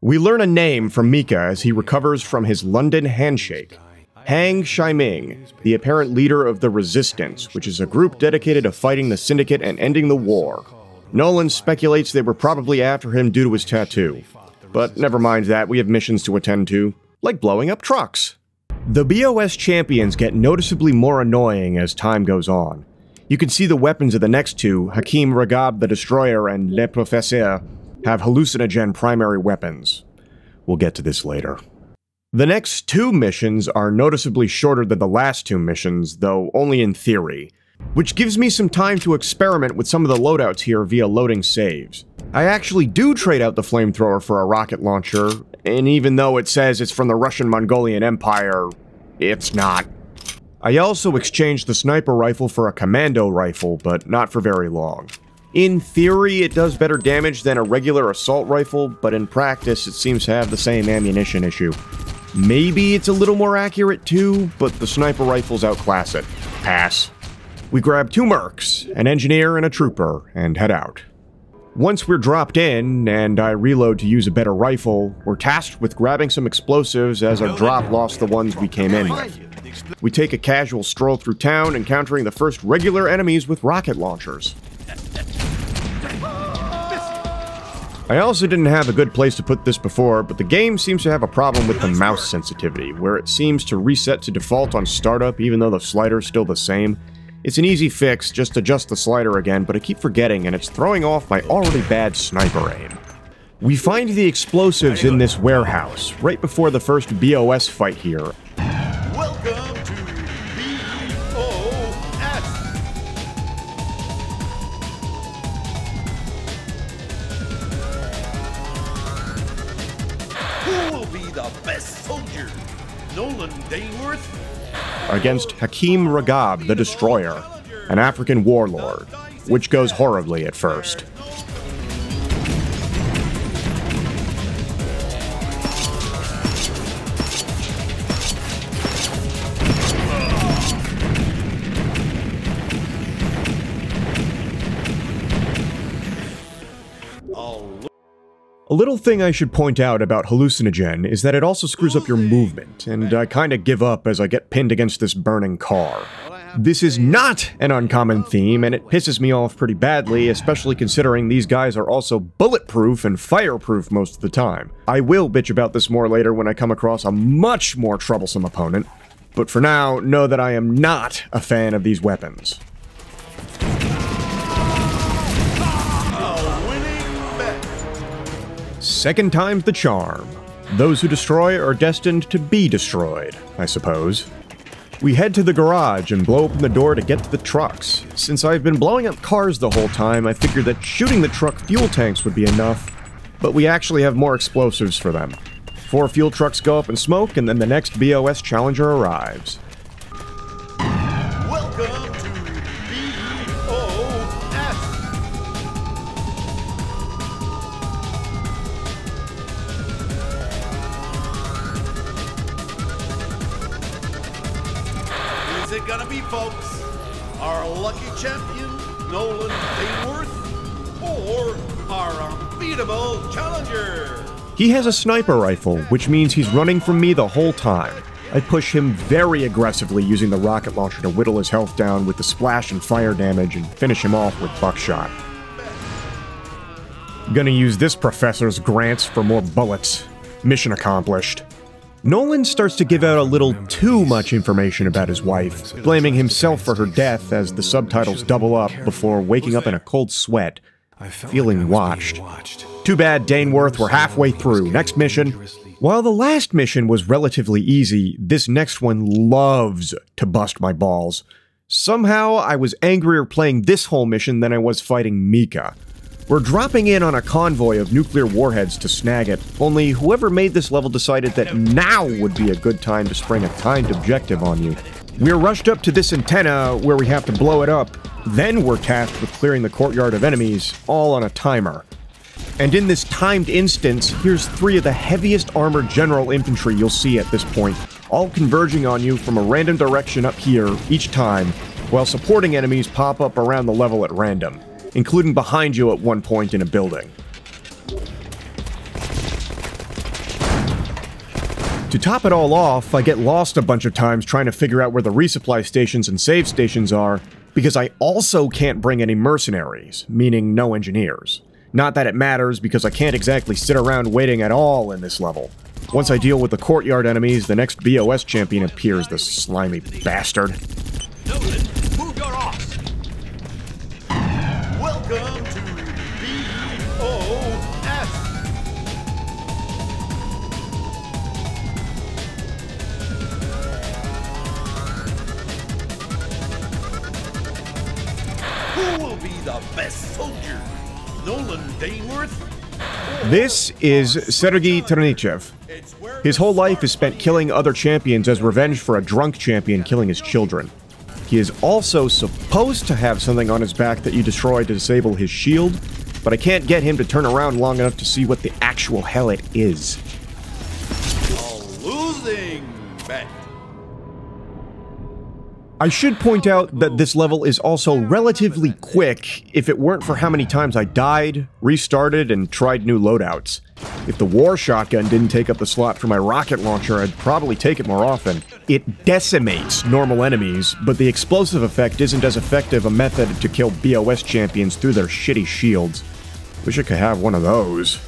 A: We learn a name from Mika as he recovers from his London handshake. Hang Shaiming, the apparent leader of the Resistance, which is a group dedicated to fighting the Syndicate and ending the war. Nolan speculates they were probably after him due to his tattoo. But never mind that, we have missions to attend to, like blowing up trucks. The BOS champions get noticeably more annoying as time goes on. You can see the weapons of the next two, Hakim Ragab the Destroyer and Le Professeur, have hallucinogen primary weapons. We'll get to this later. The next two missions are noticeably shorter than the last two missions, though only in theory, which gives me some time to experiment with some of the loadouts here via loading saves. I actually do trade out the flamethrower for a rocket launcher, and even though it says it's from the Russian-Mongolian Empire, it's not. I also exchanged the sniper rifle for a commando rifle, but not for very long. In theory, it does better damage than a regular assault rifle, but in practice, it seems to have the same ammunition issue. Maybe it's a little more accurate too, but the sniper rifles outclass it. Pass. We grab 2 mercs, an engineer and a trooper, and head out. Once we're dropped in, and I reload to use a better rifle, we're tasked with grabbing some explosives as our drop lost the ones we came in with. We take a casual stroll through town, encountering the first regular enemies with rocket launchers. I also didn't have a good place to put this before, but the game seems to have a problem with the mouse sensitivity, where it seems to reset to default on startup even though the slider's still the same. It's an easy fix, just adjust the slider again, but I keep forgetting and it's throwing off my already bad sniper aim. We find the explosives in this warehouse, right before the first BOS fight here.
C: Welcome to BOS. Who will be the best soldier? Nolan Daneworth?
A: Against Hakim Ragab the Destroyer, an African warlord, which goes horribly at first. A little thing I should point out about hallucinogen is that it also screws up your movement, and I kinda give up as I get pinned against this burning car. This is not an uncommon theme, and it pisses me off pretty badly, especially considering these guys are also bulletproof and fireproof most of the time. I will bitch about this more later when I come across a much more troublesome opponent, but for now, know that I am not a fan of these weapons. Second time's the charm. Those who destroy are destined to be destroyed, I suppose. We head to the garage and blow open the door to get to the trucks. Since I've been blowing up cars the whole time, I figured that shooting the truck fuel tanks would be enough, but we actually have more explosives for them. 4 fuel trucks go up in smoke, and then the next BOS Challenger arrives.
C: Welcome to BOS. Is it gonna be, folks? Our lucky champion, Nolan Daneworth, or our unbeatable challenger?
A: He has a sniper rifle, which means he's running from me the whole time. I push him very aggressively using the rocket launcher to whittle his health down with the splash and fire damage and finish him off with buckshot. Gonna use this professor's grants for more bullets. Mission accomplished. Nolan starts to give out a little too much information about his wife, blaming himself for her death as the subtitles double up before waking up in a cold sweat, feeling watched. Too bad, Daneworth, we're halfway through. Next mission. While the last mission was relatively easy, this next one loves to bust my balls. Somehow, I was angrier playing this whole mission than I was fighting Mika. We're dropping in on a convoy of nuclear warheads to snag it, only whoever made this level decided that now would be a good time to spring a timed objective on you. We're rushed up to this antenna where we have to blow it up, then we're tasked with clearing the courtyard of enemies, all on a timer. And in this timed instance, here's 3 of the heaviest armored general infantry you'll see at this point, all converging on you from a random direction up here each time, while supporting enemies pop up around the level at random. including behind you at one point in a building. To top it all off, I get lost a bunch of times trying to figure out where the resupply stations and save stations are, because I also can't bring any mercenaries, meaning no engineers. Not that it matters, because I can't exactly sit around waiting at all in this level. Once I deal with the courtyard enemies, the next BOS champion appears, the slimy bastard.
C: Nolan, move your ass. Welcome to BOS. Who will be the best soldier? Nolan Daneworth?
A: This is Sergei Ternichev. His whole life is spent killing other champions as revenge for a drunk champion killing his children. He is also supposed to have something on his back that you destroy to disable his shield, but I can't get him to turn around long enough to see what the actual hell it is.
C: A losing bet.
A: I should point out that this level is also relatively quick if it weren't for how many times I died, restarted, and tried new loadouts. If the war shotgun didn't take up the slot for my rocket launcher, I'd probably take it more often. It decimates normal enemies, but the explosive effect isn't as effective a method to kill BOS champions through their shitty shields. Wish I could have one of those.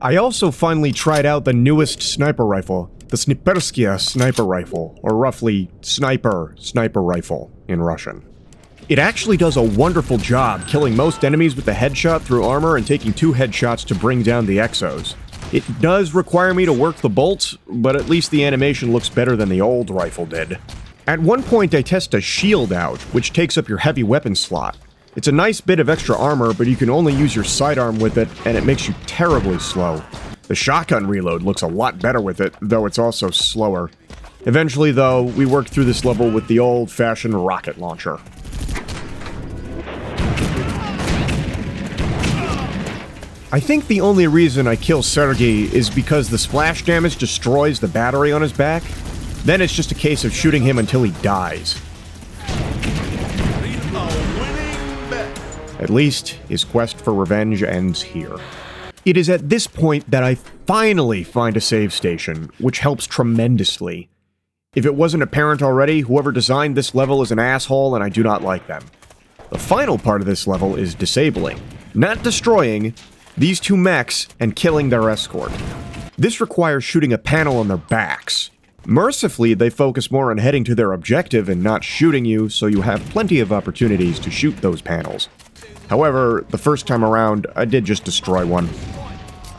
A: I also finally tried out the newest sniper rifle, the Sniperskia sniper rifle, or roughly sniper rifle in Russian. It actually does a wonderful job killing most enemies with the headshot through armor and taking 2 headshots to bring down the exos. It does require me to work the bolts, but at least the animation looks better than the old rifle did. At one point I test a shield out, which takes up your heavy weapon slot. It's a nice bit of extra armor, but you can only use your sidearm with it, and it makes you terribly slow. The shotgun reload looks a lot better with it, though it's also slower. Eventually, though, we work through this level with the old-fashioned rocket launcher. I think the only reason I kill Sergei is because the splash damage destroys the battery on his back. Then it's just a case of shooting him until he dies. At least, his quest for revenge ends here. It is at this point that I finally find a save station, which helps tremendously. If it wasn't apparent already, whoever designed this level is an asshole and I do not like them. The final part of this level is disabling, not destroying, these 2 mechs and killing their escort. This requires shooting a panel on their backs. Mercifully, they focus more on heading to their objective and not shooting you, so you have plenty of opportunities to shoot those panels. However, the first time around, I did just destroy one.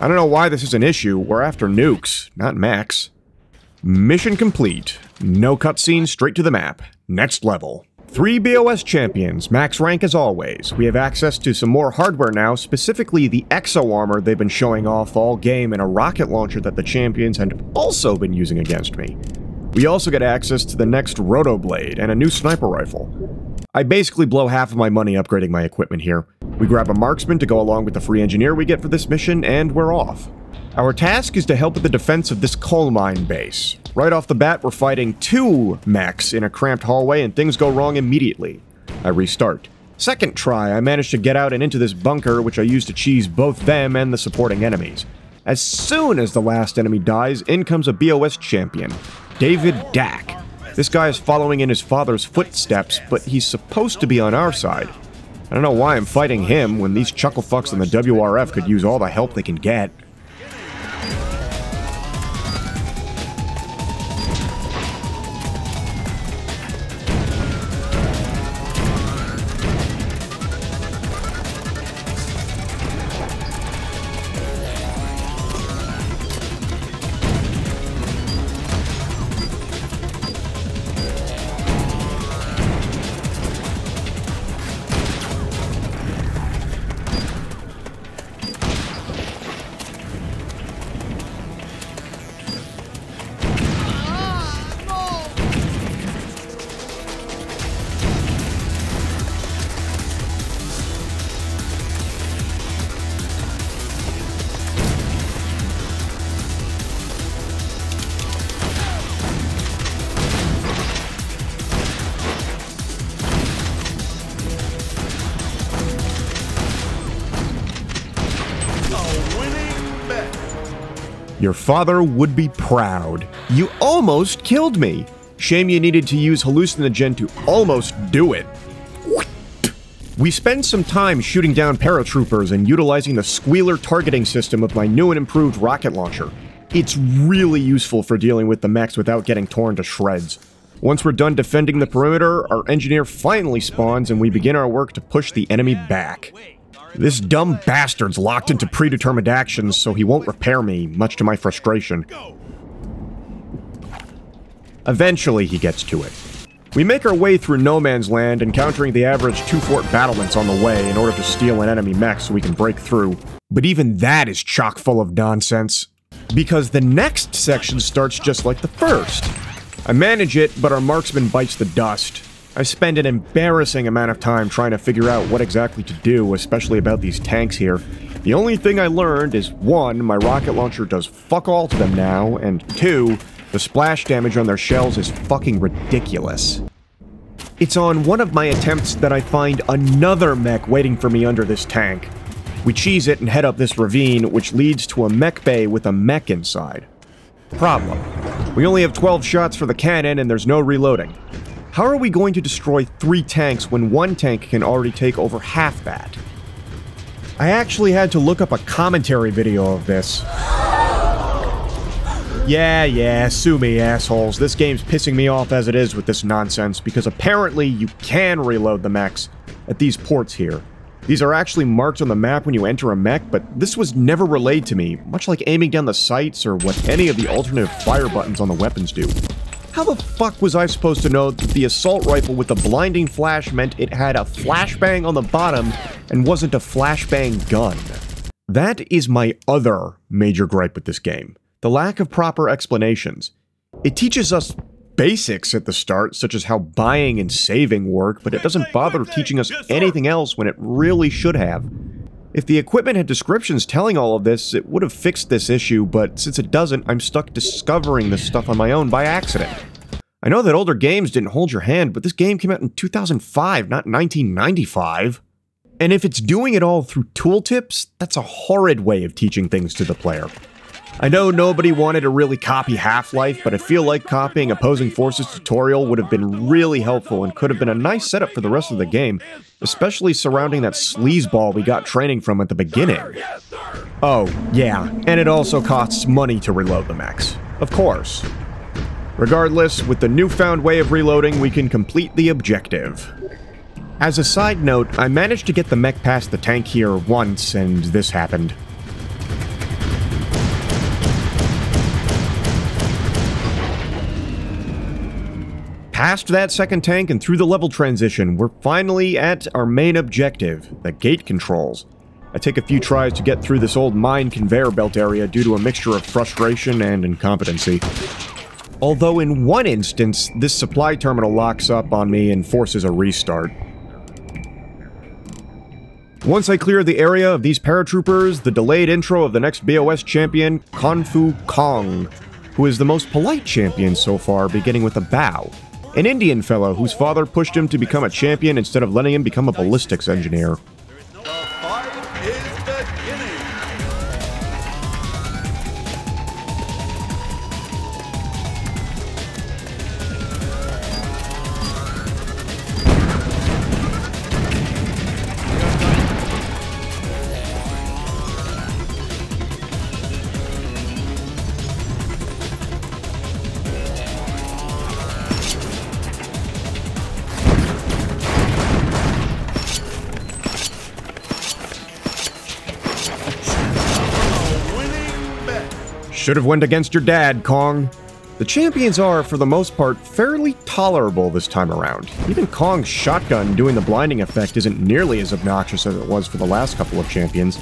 A: I don't know why this is an issue, we're after nukes, not mechs. Mission complete. No cutscene, straight to the map. Next level. 3 BOS champions, max rank as always. We have access to some more hardware now, specifically the exo armor they've been showing off all game and a rocket launcher that the champions had also been using against me. We also get access to the next roto blade and a new sniper rifle. I basically blow half of my money upgrading my equipment here. We grab a marksman to go along with the free engineer we get for this mission, and we're off. Our task is to help with the defense of this coal mine base. Right off the bat, we're fighting 2 mechs in a cramped hallway, and things go wrong immediately. I restart. Second try, I manage to get out and into this bunker, which I use to cheese both them and the supporting enemies. As soon as the last enemy dies, in comes a BOS champion, David Dack. This guy is following in his father's footsteps, but he's supposed to be on our side. I don't know why I'm fighting him when these chucklefucks in the WRF could use all the help they can get. Your father would be proud. You almost killed me. Shame you needed to use hallucinogen to almost do it. We spend some time shooting down paratroopers and utilizing the squealer targeting system of my new and improved rocket launcher. It's really useful for dealing with the mechs without getting torn to shreds. Once we're done defending the perimeter, our engineer finally spawns and we begin our work to push the enemy back. This dumb bastard's locked into predetermined actions, so he won't repair me, much to my frustration. Eventually, he gets to it. We make our way through no man's land, encountering the average 2-fort battlements on the way in order to steal an enemy mech so we can break through. But even that is chock full of nonsense. Because the next section starts just like the first. I manage it, but our marksman bites the dust. I spend an embarrassing amount of time trying to figure out what exactly to do, especially about these tanks here. The only thing I learned is 1, my rocket launcher does fuck all to them now, and 2, the splash damage on their shells is fucking ridiculous. It's on one of my attempts that I find another mech waiting for me under this tank. We cheese it and head up this ravine, which leads to a mech bay with a mech inside. Problem: we only have 12 shots for the cannon and there's no reloading. How are we going to destroy 3 tanks when 1 tank can already take over half that? I actually had to look up a commentary video of this. Yeah, sue me, assholes. This game's pissing me off as it is with this nonsense, because apparently you can reload the mechs at these ports here. These are actually marked on the map when you enter a mech, but this was never relayed to me, much like aiming down the sights or what any of the alternative fire buttons on the weapons do. How the fuck was I supposed to know that the assault rifle with the blinding flash meant it had a flashbang on the bottom and wasn't a flashbang gun? That is my other major gripe with this game. The lack of proper explanations. It teaches us basics at the start, such as how buying and saving work, but it doesn't bother teaching us anything else when it really should have. If the equipment had descriptions telling all of this, it would have fixed this issue, but since it doesn't, I'm stuck discovering this stuff on my own by accident. I know that older games didn't hold your hand, but this game came out in 2005, not 1995. And if it's doing it all through tooltips, that's a horrid way of teaching things to the player. I know nobody wanted to really copy Half-Life, but I feel like copying Opposing Forces tutorial would have been really helpful and could have been a nice setup for the rest of the game, especially surrounding that sleazeball we got training from at the beginning. Oh, yeah, and it also costs money to reload the mechs. Of course. Regardless, with the newfound way of reloading, we can complete the objective. As a side note, I managed to get the mech past the tank here once, and this happened. Past that second tank and through the level transition, we're finally at our main objective, the gate controls. I take a few tries to get through this old mine conveyor belt area due to a mixture of frustration and incompetency. Although in one instance, this supply terminal locks up on me and forces a restart. Once I clear the area of these paratroopers, the delayed intro of the next BOS champion, Kung Fu Kong, who is the most polite champion so far, beginning with a bow. An Indian fellow whose father pushed him to become a champion instead of letting him become a ballistics engineer.
D: The fight is beginning.
A: Should have went against your dad, Kong. The champions are, for the most part, fairly tolerable this time around. Even Kong's shotgun doing the blinding effect isn't nearly as obnoxious as it was for the last couple of champions.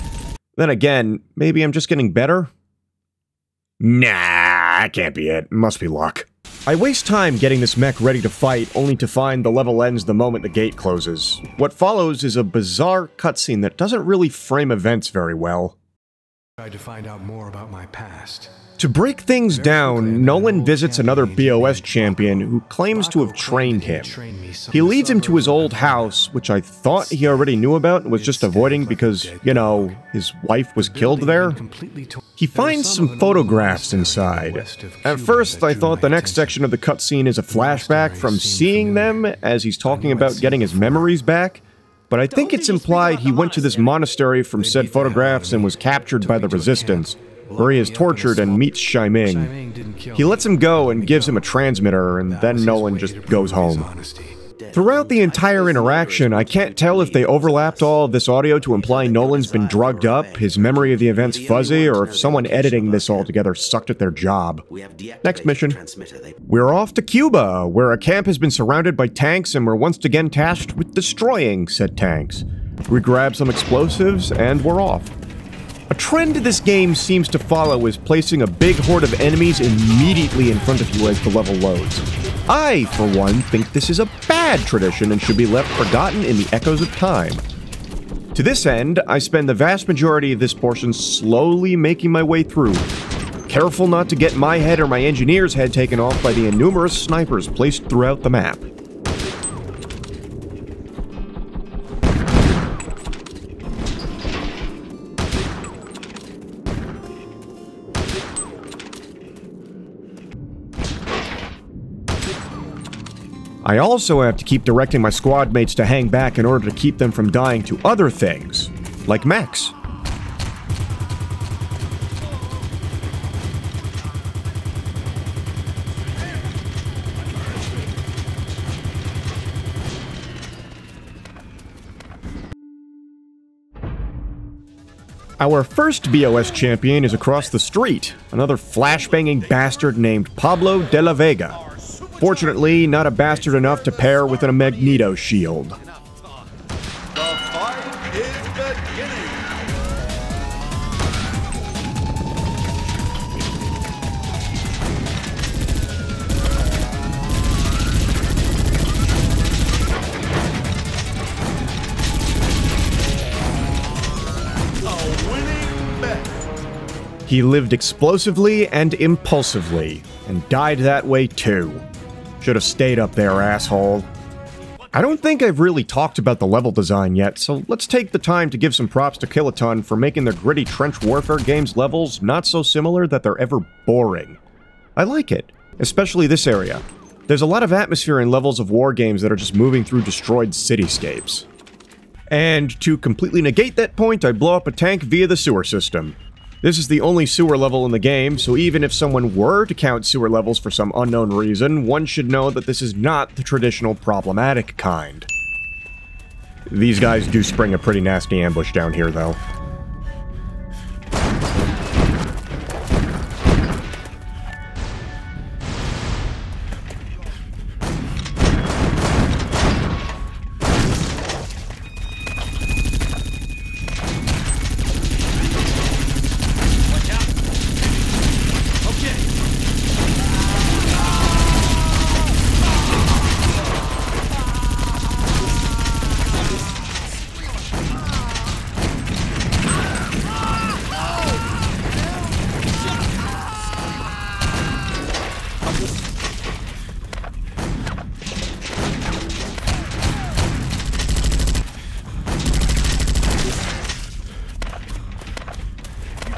A: Then again, maybe I'm just getting better? Nah, that can't be it. Must be luck. I waste time getting this mech ready to fight, only to find the level ends the moment the gate closes. What follows is a bizarre cutscene that doesn't really frame events very well.
B: Tried to find out more about my past.
A: To break things down, Nolan visits another BOS champion who claims to have trained him. He leads him to his old house, which I thought he already knew about and was just avoiding because, you know, his wife was killed there. He finds some photographs inside. At first, I thought the next section of the cutscene is a flashback from seeing them as he's talking about getting his memories back, but I think it's implied he went to this monastery from said photographs and was captured by the Resistance, where he is tortured and meets Shiming. He lets him go and gives him a transmitter, and then Nolan just goes home. Throughout the entire interaction, I can't tell if they overlapped all of this audio to imply Nolan's been drugged up, his memory of the event's fuzzy, or if someone editing this all together sucked at their job. Next mission. We're off to Cuba, where a camp has been surrounded by tanks and we're once again tasked with destroying said tanks. We grab some explosives, and we're off. A trend this game seems to follow is placing a big horde of enemies immediately in front of you as the level loads. I, for one, think this is a bad tradition and should be left forgotten in the echoes of time. To this end, I spend the vast majority of this portion slowly making my way through, careful not to get my head or my engineer's head taken off by the innumerous snipers placed throughout the map. I also have to keep directing my squad mates to hang back in order to keep them from dying to other things, like mechs. Our first BOS champion is across the street, another flashbanging bastard named Pablo de la Vega. Fortunately, not a bastard enough to pair with a Magneto shield.
D: The fight is beginning. A winning bet.
A: He lived explosively and impulsively, and died that way too. Should have stayed up there, asshole. I don't think I've really talked about the level design yet, so let's take the time to give some props to Kiloton for making their gritty trench warfare games levels not so similar that they're ever boring. I like it, especially this area. There's a lot of atmosphere in levels of war games that are just moving through destroyed cityscapes. And to completely negate that point, I blow up a tank via the sewer system. This is the only sewer level in the game, so even if someone were to count sewer levels for some unknown reason, one should know that this is not the traditional problematic kind. These guys do spring a pretty nasty ambush down here, though.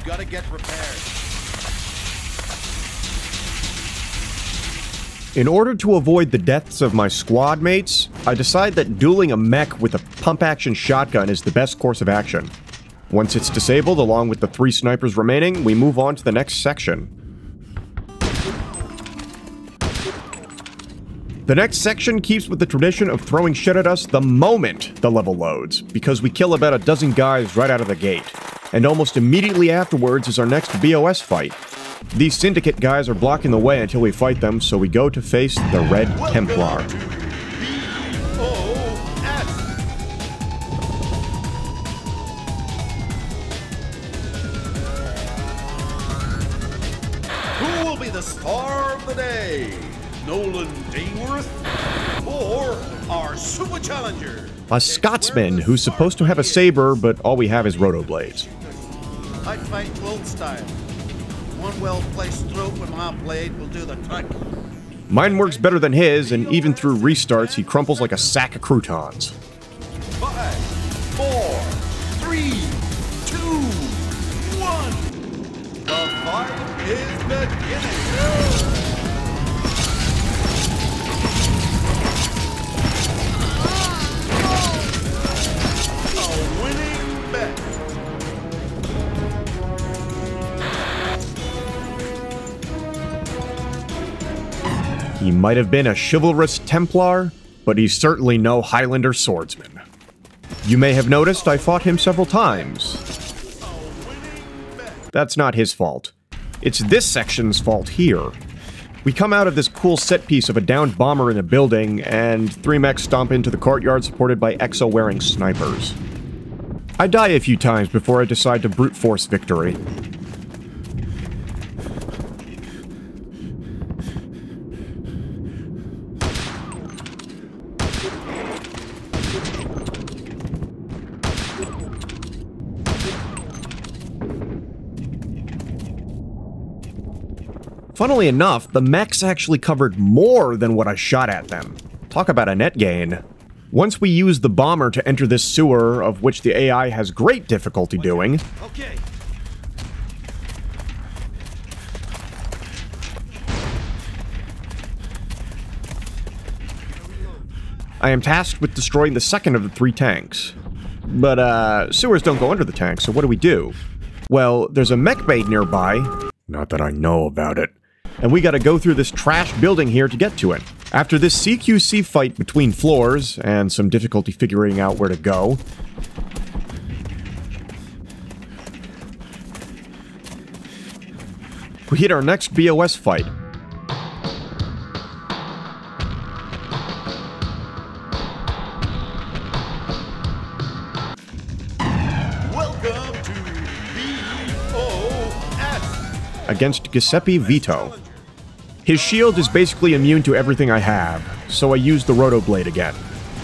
D: Gotta get repaired.
A: In order to avoid the deaths of my squad mates, I decide that dueling a mech with a pump-action shotgun is the best course of action. Once it's disabled, along with the 3 snipers remaining, we move on to the next section. The next section keeps with the tradition of throwing shit at us the moment the level loads, because we kill about a dozen guys right out of the gate. And almost immediately afterwards is our next BOS fight. These Syndicate guys are blocking the way until we fight them, so we go to face the Red Templar.
D: Who will be the star of the day? Nolan Dayworth or our super challenger?
A: A Scotsman who's supposed to have a saber, but all we have is rotoblades.
D: I'd fight old style. One well-placed throat with my blade will do the trick.
A: Mine works better than his, and even through restarts, he crumples like a sack of croutons.
D: 5, 4, 3, 2, 1. The fight is beginning. A winning bet.
A: He might have been a chivalrous Templar, but he's certainly no Highlander swordsman. You may have noticed I fought him several times. That's not his fault. It's this section's fault here. We come out of this cool set piece of a downed bomber in a building, and 3 mechs stomp into the courtyard supported by exo-wearing snipers. I die a few times before I decide to brute force victory. Funnily enough, the mechs actually covered more than what I shot at them. Talk about a net gain. Once we use the bomber to enter this sewer, of which the AI has great difficulty doing,
C: Okay.
A: I am tasked with destroying the second of the 3 tanks. But, sewers don't go under the tanks, so what do? Well, there's a mech bay nearby. Not that I know about it. And we gotta go through this trash building here to get to it. After this CQC fight between floors, and some difficulty figuring out where to go, we hit our next BOS fight.
D: Welcome to BOS.
A: Against Giuseppe Vito. His shield is basically immune to everything I have, so I use the Rotoblade again.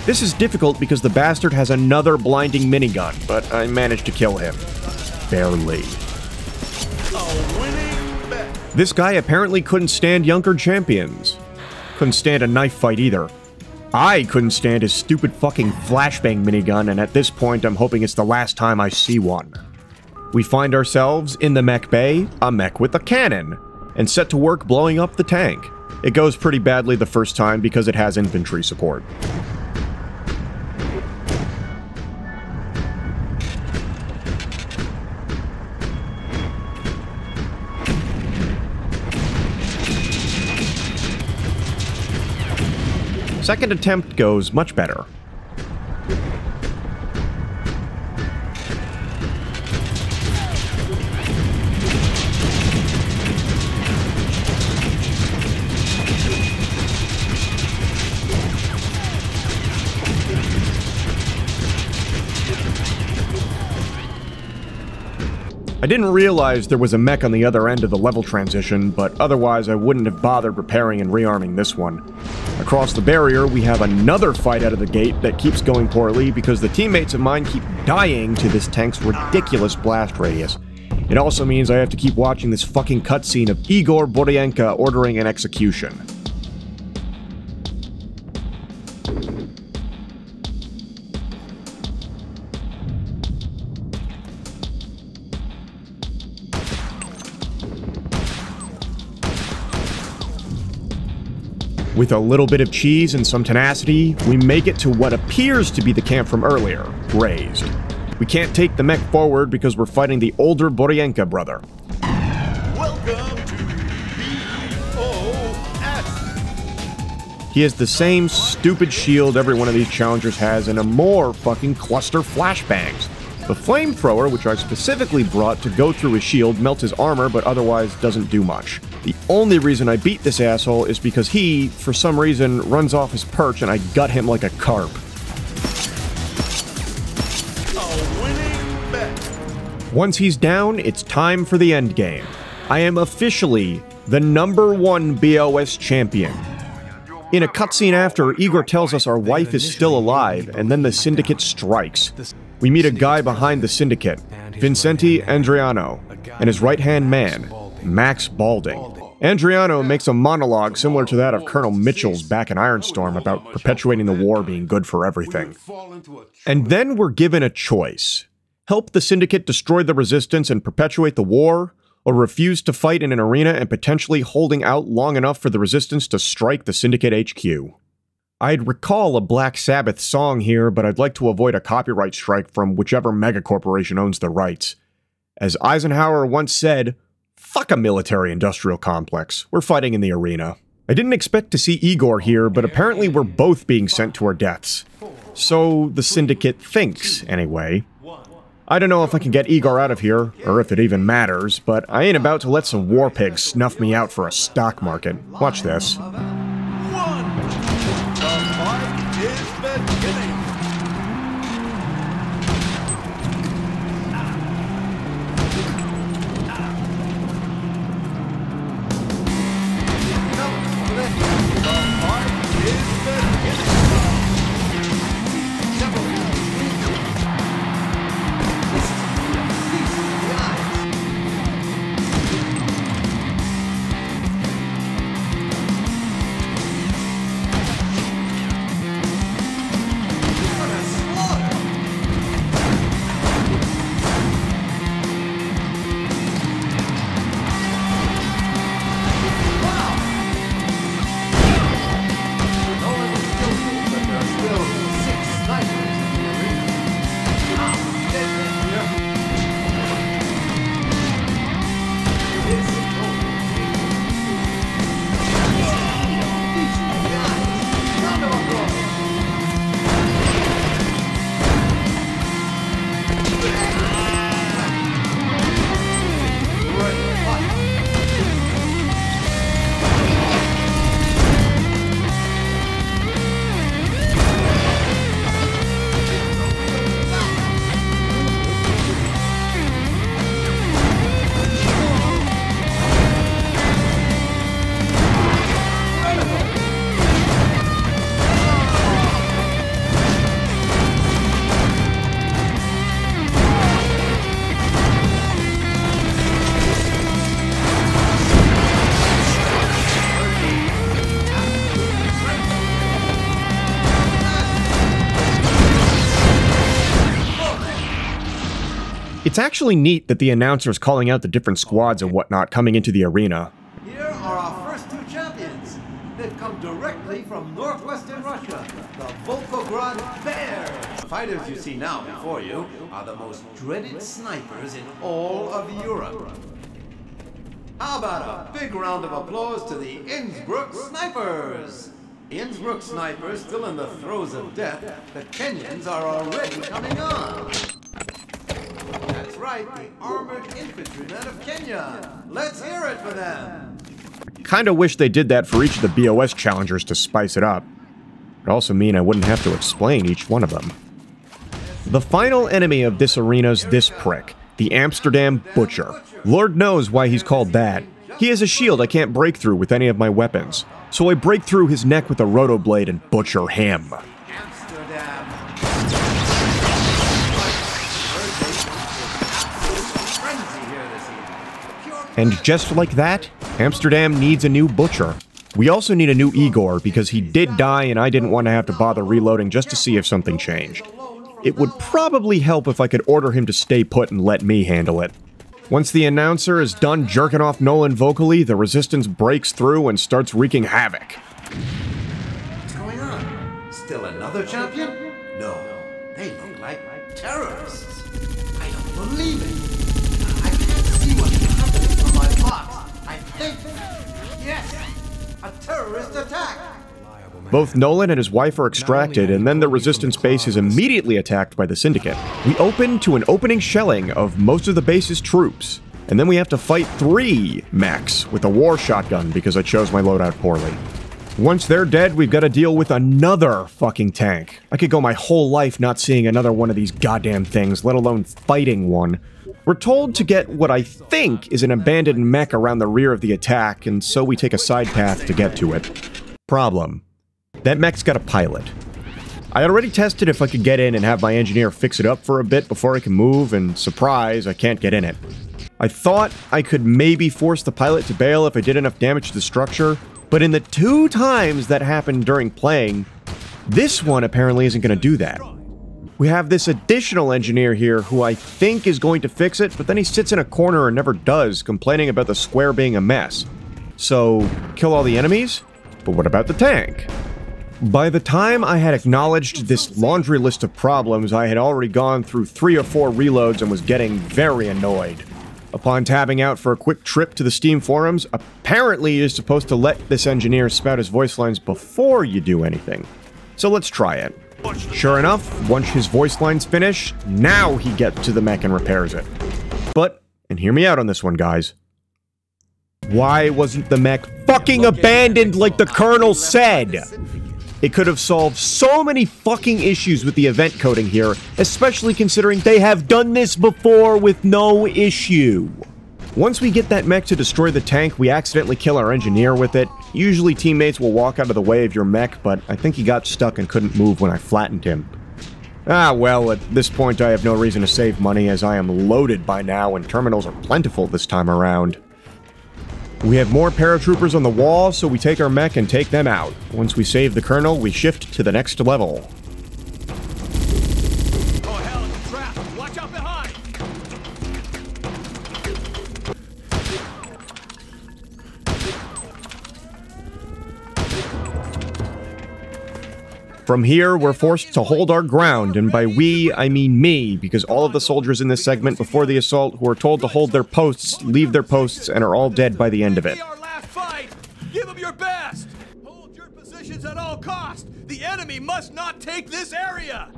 A: This is difficult because the bastard has another blinding minigun, but I managed to kill him. Barely. This guy apparently couldn't stand younger champions. Couldn't stand a knife fight either. I couldn't stand his stupid fucking flashbang minigun, and at this point I'm hoping it's the last time I see one. We find ourselves in the mech bay, a mech with a cannon, and set to work blowing up the tank. It goes pretty badly the first time because it has infantry support. Second attempt goes much better. I didn't realize there was a mech on the other end of the level transition, but otherwise I wouldn't have bothered repairing and rearming this one. Across the barrier, we have another fight out of the gate that keeps going poorly because the teammates of mine keep dying to this tank's ridiculous blast radius. It also means I have to keep watching this fucking cutscene of Igor Boryenka ordering an execution. With a little bit of cheese and some tenacity, we make it to what appears to be the camp from earlier, Raised. We can't take the mech forward because we're fighting the older Boryenka brother.
D: Welcome to BOS.
A: He has the same stupid shield every one of these challengers has and a more fucking cluster flashbangs. The flamethrower, which I specifically brought to go through his shield, melts his armor but otherwise doesn't do much. The only reason I beat this asshole is because he, for some reason, runs off his perch and I gut him like a carp. Once he's down, it's time for the endgame. I am officially the #1 BOS champion. In a cutscene after, Igor tells us our wife is still alive, and then the Syndicate strikes. We meet a guy behind the Syndicate, Vincente Andriano, and his right-hand man, Max Balding. Andriano makes a monologue similar to that of Colonel Mitchell's back in Ironstorm about perpetuating the war being good for everything. And then we're given a choice. Help the Syndicate destroy the Resistance and perpetuate the war, or refuse to fight in an arena and potentially holding out long enough for the Resistance to strike the Syndicate HQ. I'd recall a Black Sabbath song here, but I'd like to avoid a copyright strike from whichever megacorporation owns the rights. As Eisenhower once said, "Fuck a military-industrial complex. We're fighting in the arena." I didn't expect to see Igor here, but apparently we're both being sent to our deaths. So the Syndicate thinks, anyway. I don't know if I can get Igor out of here, or if it even matters, but I ain't about to let some war pigs snuff me out for a stock market. Watch this. It's actually neat that the announcer's calling out the different squads and whatnot coming into the arena.
H: Here are our first two champions. They've come directly from northwestern Russia, the Volgograd Bears. The fighters you see now before you are the most dreaded snipers in all of Europe. How about a big round of applause to the Innsbruck Snipers? The Innsbruck Snipers still in the throes of death, the Kenyans are already coming on. That's right, the armored infantrymen of Kenya. Let's hear it for them.
A: Kinda wish they did that for each of the BOS challengers to spice it up. It'd also mean I wouldn't have to explain each one of them. The final enemy of this arena's this prick, the Amsterdam Butcher. Lord knows why he's called that. He has a shield I can't break through with any of my weapons, so I break through his neck with a rotoblade and butcher him. And just like that, Amsterdam needs a new Butcher. We also need a new Igor, because he did die and I didn't want to have to bother reloading just to see if something changed. It would probably help if I could order him to stay put and let me handle it. Once the announcer is done jerking off Nolan vocally, the Resistance breaks through and starts wreaking havoc.
H: What's going on? Still another champion? No, they look like terrorists. I don't believe it. I can't see what's happening from my box. I think... yes! A terrorist attack!
A: Both Nolan and his wife are extracted, and then the Resistance base is immediately attacked by the Syndicate. We open to an opening shelling of most of the base's troops, and then we have to fight 3 mechs with a war shotgun because I chose my loadout poorly. Once they're dead, we've got to deal with another fucking tank. I could go my whole life not seeing another one of these goddamn things, let alone fighting one. We're told to get what I think is an abandoned mech around the rear of the attack, and so we take a side path to get to it. Problem. That mech's got a pilot. I already tested if I could get in and have my engineer fix it up for a bit before I can move, and surprise, I can't get in it. I thought I could maybe force the pilot to bail if I did enough damage to the structure, but in the 2 times that happened during playing, this one apparently isn't going to do that. We have this additional engineer here who I think is going to fix it, but then he sits in a corner and never does, complaining about the square being a mess. So, kill all the enemies? But what about the tank? By the time I had acknowledged this laundry list of problems, I had already gone through 3 or 4 reloads and was getting very annoyed. Upon tabbing out for a quick trip to the Steam forums, apparently you're supposed to let this engineer spout his voice lines before you do anything. So let's try it. Sure enough, once his voice lines finish, now he gets to the mech and repairs it. But, and hear me out on this one, guys. Why wasn't the mech fucking abandoned like the Colonel said? It could have solved so many fucking issues with the event coding here, especially considering they have done this before with no issue. Once we get that mech to destroy the tank, we accidentally kill our engineer with it. Usually teammates will walk out of the way of your mech, but I think he got stuck and couldn't move when I flattened him. Ah well, at this point I have no reason to save money as I am loaded by now and terminals are plentiful this time around. We have more paratroopers on the wall, so we take our mech and take them out. Once we save the Colonel, we shift to the next level.
C: Oh hell, it's a trap! Watch out behind!
A: From here, we're forced to hold our ground, and by we, I mean me, because all of the soldiers in this segment before the assault who are told to hold their posts, leave their posts, and are all dead by the end of it.
C: Our last fight! Give them your best! Hold your positions at all costs! The enemy must not take this area!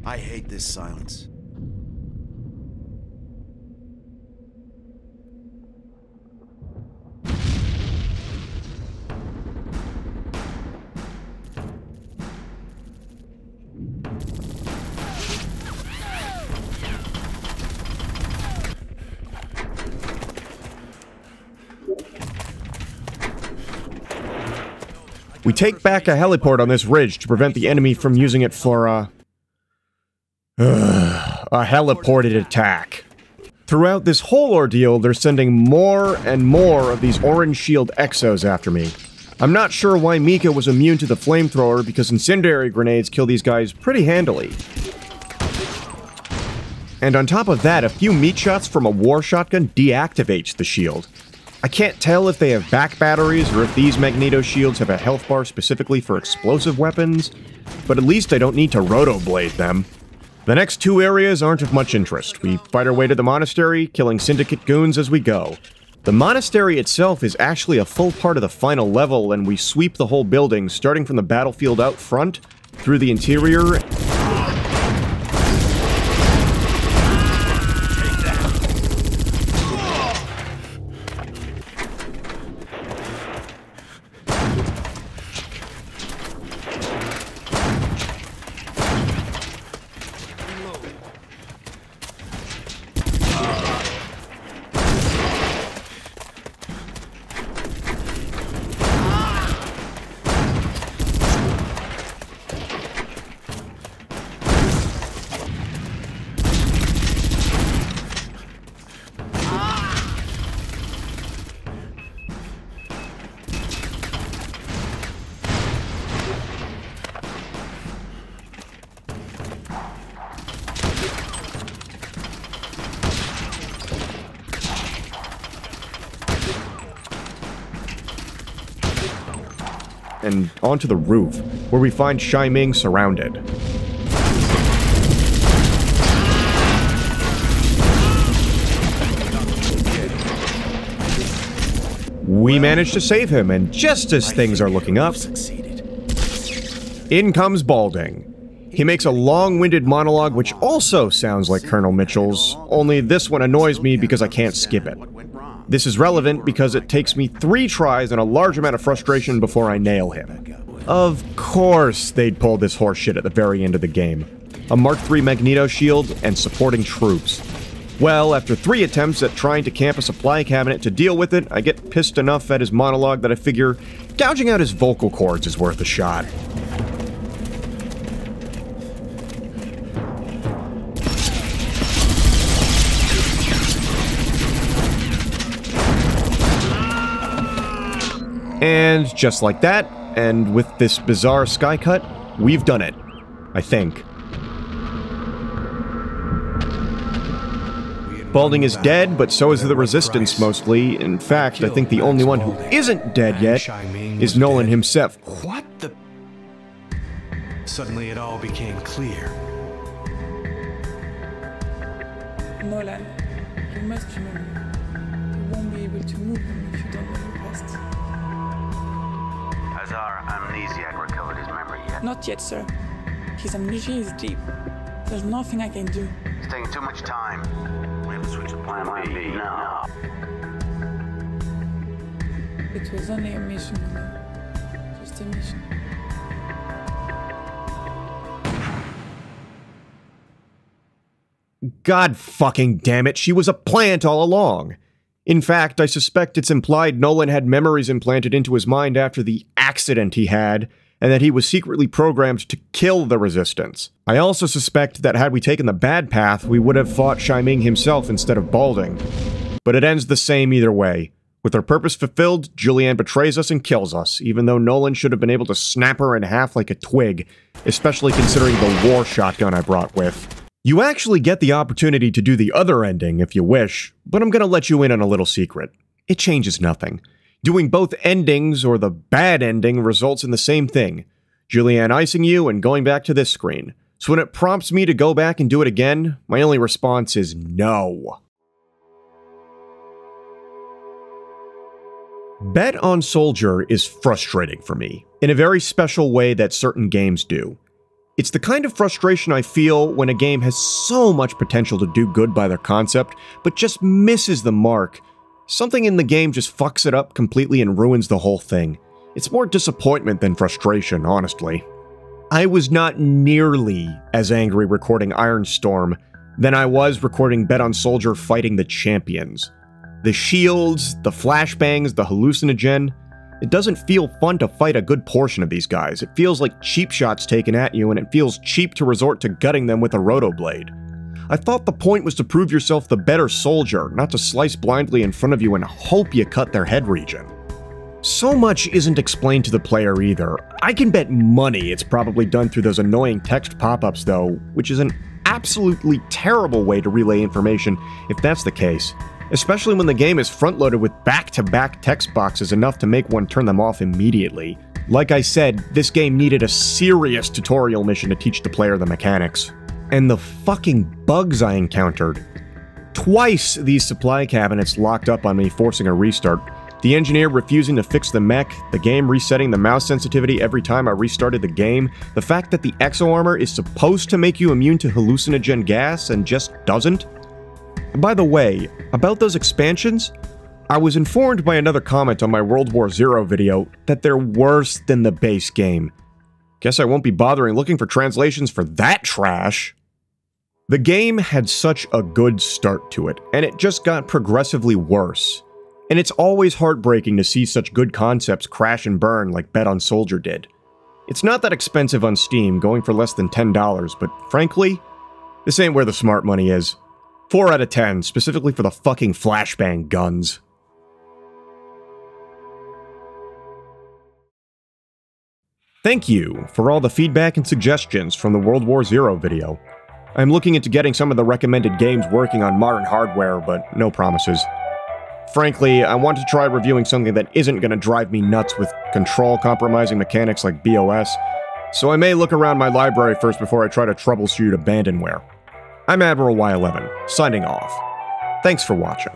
D: I hate this silence.
A: We take back a heliport on this ridge to prevent the enemy from using it for, a heliported attack. Throughout this whole ordeal, they're sending more and more of these orange shield exos after me. I'm not sure why Mika was immune to the flamethrower because incendiary grenades kill these guys pretty handily. And on top of that, a few meat shots from a war shotgun deactivates the shield. I can't tell if they have back batteries or if these magneto shields have a health bar specifically for explosive weapons, but at least I don't need to rotoblade them. The next 2 areas aren't of much interest. We fight our way to the monastery, killing syndicate goons as we go. The monastery itself is actually a full part of the final level, and we sweep the whole building, starting from the battlefield out front, through the interior. And onto the roof, where we find Shiming surrounded. We manage to save him, and just as things are looking up, in comes Balding. He makes a long-winded monologue which also sounds like Colonel Mitchell's, only this one annoys me because I can't skip it. This is relevant because it takes me 3 tries and a large amount of frustration before I nail him. Of course they'd pull this horse shit at the very end of the game. A Mark III Magneto shield and supporting troops. Well, after 3 attempts at trying to camp a supply cabinet to deal with it, I get pissed enough at his monologue that I figure gouging out his vocal cords is worth a shot. And just like that, and with this bizarre sky cut, we've done it. I think. Balding is dead, but so is the Resistance mostly. In fact, I think the only one who isn't dead yet is Nolan himself.
B: What the... Suddenly it all became clear.
I: Nolan, you must remember, you won't be able to move them if you don't know your past.
J: Has our amnesiac recovered his memory yet?
I: Not yet, sir. His amnesia is deep. There's nothing I can do.
J: It's taking too much time. We have to switch to plan B now.
I: It was only a mission, just a mission.
A: God fucking damn it, she was a plant all along. In fact, I suspect it's implied Nolan had memories implanted into his mind after the accident he had, and that he was secretly programmed to kill the Resistance. I also suspect that had we taken the bad path, we would have fought Shai-Ming himself instead of Balding. But it ends the same either way. With her purpose fulfilled, Julianne betrays us and kills us, even though Nolan should have been able to snap her in half like a twig, especially considering the war shotgun I brought with. You actually get the opportunity to do the other ending if you wish, but I'm gonna let you in on a little secret. It changes nothing. Doing both endings, or the bad ending, results in the same thing. Julianne icing you and going back to this screen. So when it prompts me to go back and do it again, my only response is no. Bet on Soldier is frustrating for me, in a very special way that certain games do. It's the kind of frustration I feel when a game has so much potential to do good by their concept, but just misses the mark. Something in the game just fucks it up completely and ruins the whole thing. It's more disappointment than frustration, honestly. I was not nearly as angry recording Iron Storm than I was recording Bet on Soldier fighting the champions. The shields, the flashbangs, the hallucinogen. It doesn't feel fun to fight a good portion of these guys. It feels like cheap shots taken at you, and it feels cheap to resort to gutting them with a rotoblade. I thought the point was to prove yourself the better soldier, not to slice blindly in front of you and hope you cut their head region. So much isn't explained to the player either. I can bet money it's probably done through those annoying text pop-ups though, which is an absolutely terrible way to relay information if that's the case. Especially when the game is front-loaded with back-to-back text boxes enough to make one turn them off immediately. Like I said, this game needed a serious tutorial mission to teach the player the mechanics. And the fucking bugs I encountered. Twice these supply cabinets locked up on me, forcing a restart. The engineer refusing to fix the mech, the game resetting the mouse sensitivity every time I restarted the game, the fact that the exo-armor is supposed to make you immune to hallucinogen gas and just doesn't. By the way, about those expansions, I was informed by another comment on my World War Z video that they're worse than the base game. Guess I won't be bothering looking for translations for that trash. The game had such a good start to it, and it just got progressively worse. And it's always heartbreaking to see such good concepts crash and burn like Bet on Soldier did. It's not that expensive on Steam, going for less than $10, but frankly, this ain't where the smart money is. 4 out of 10, specifically for the fucking flashbang guns. Thank you for all the feedback and suggestions from the World War Z video. I'm looking into getting some of the recommended games working on modern hardware, but no promises. Frankly, I want to try reviewing something that isn't going to drive me nuts with control-compromising mechanics like BOS, so I may look around my library first before I try to troubleshoot abandonware. I'm Admiral Y11, signing off. Thanks for watching.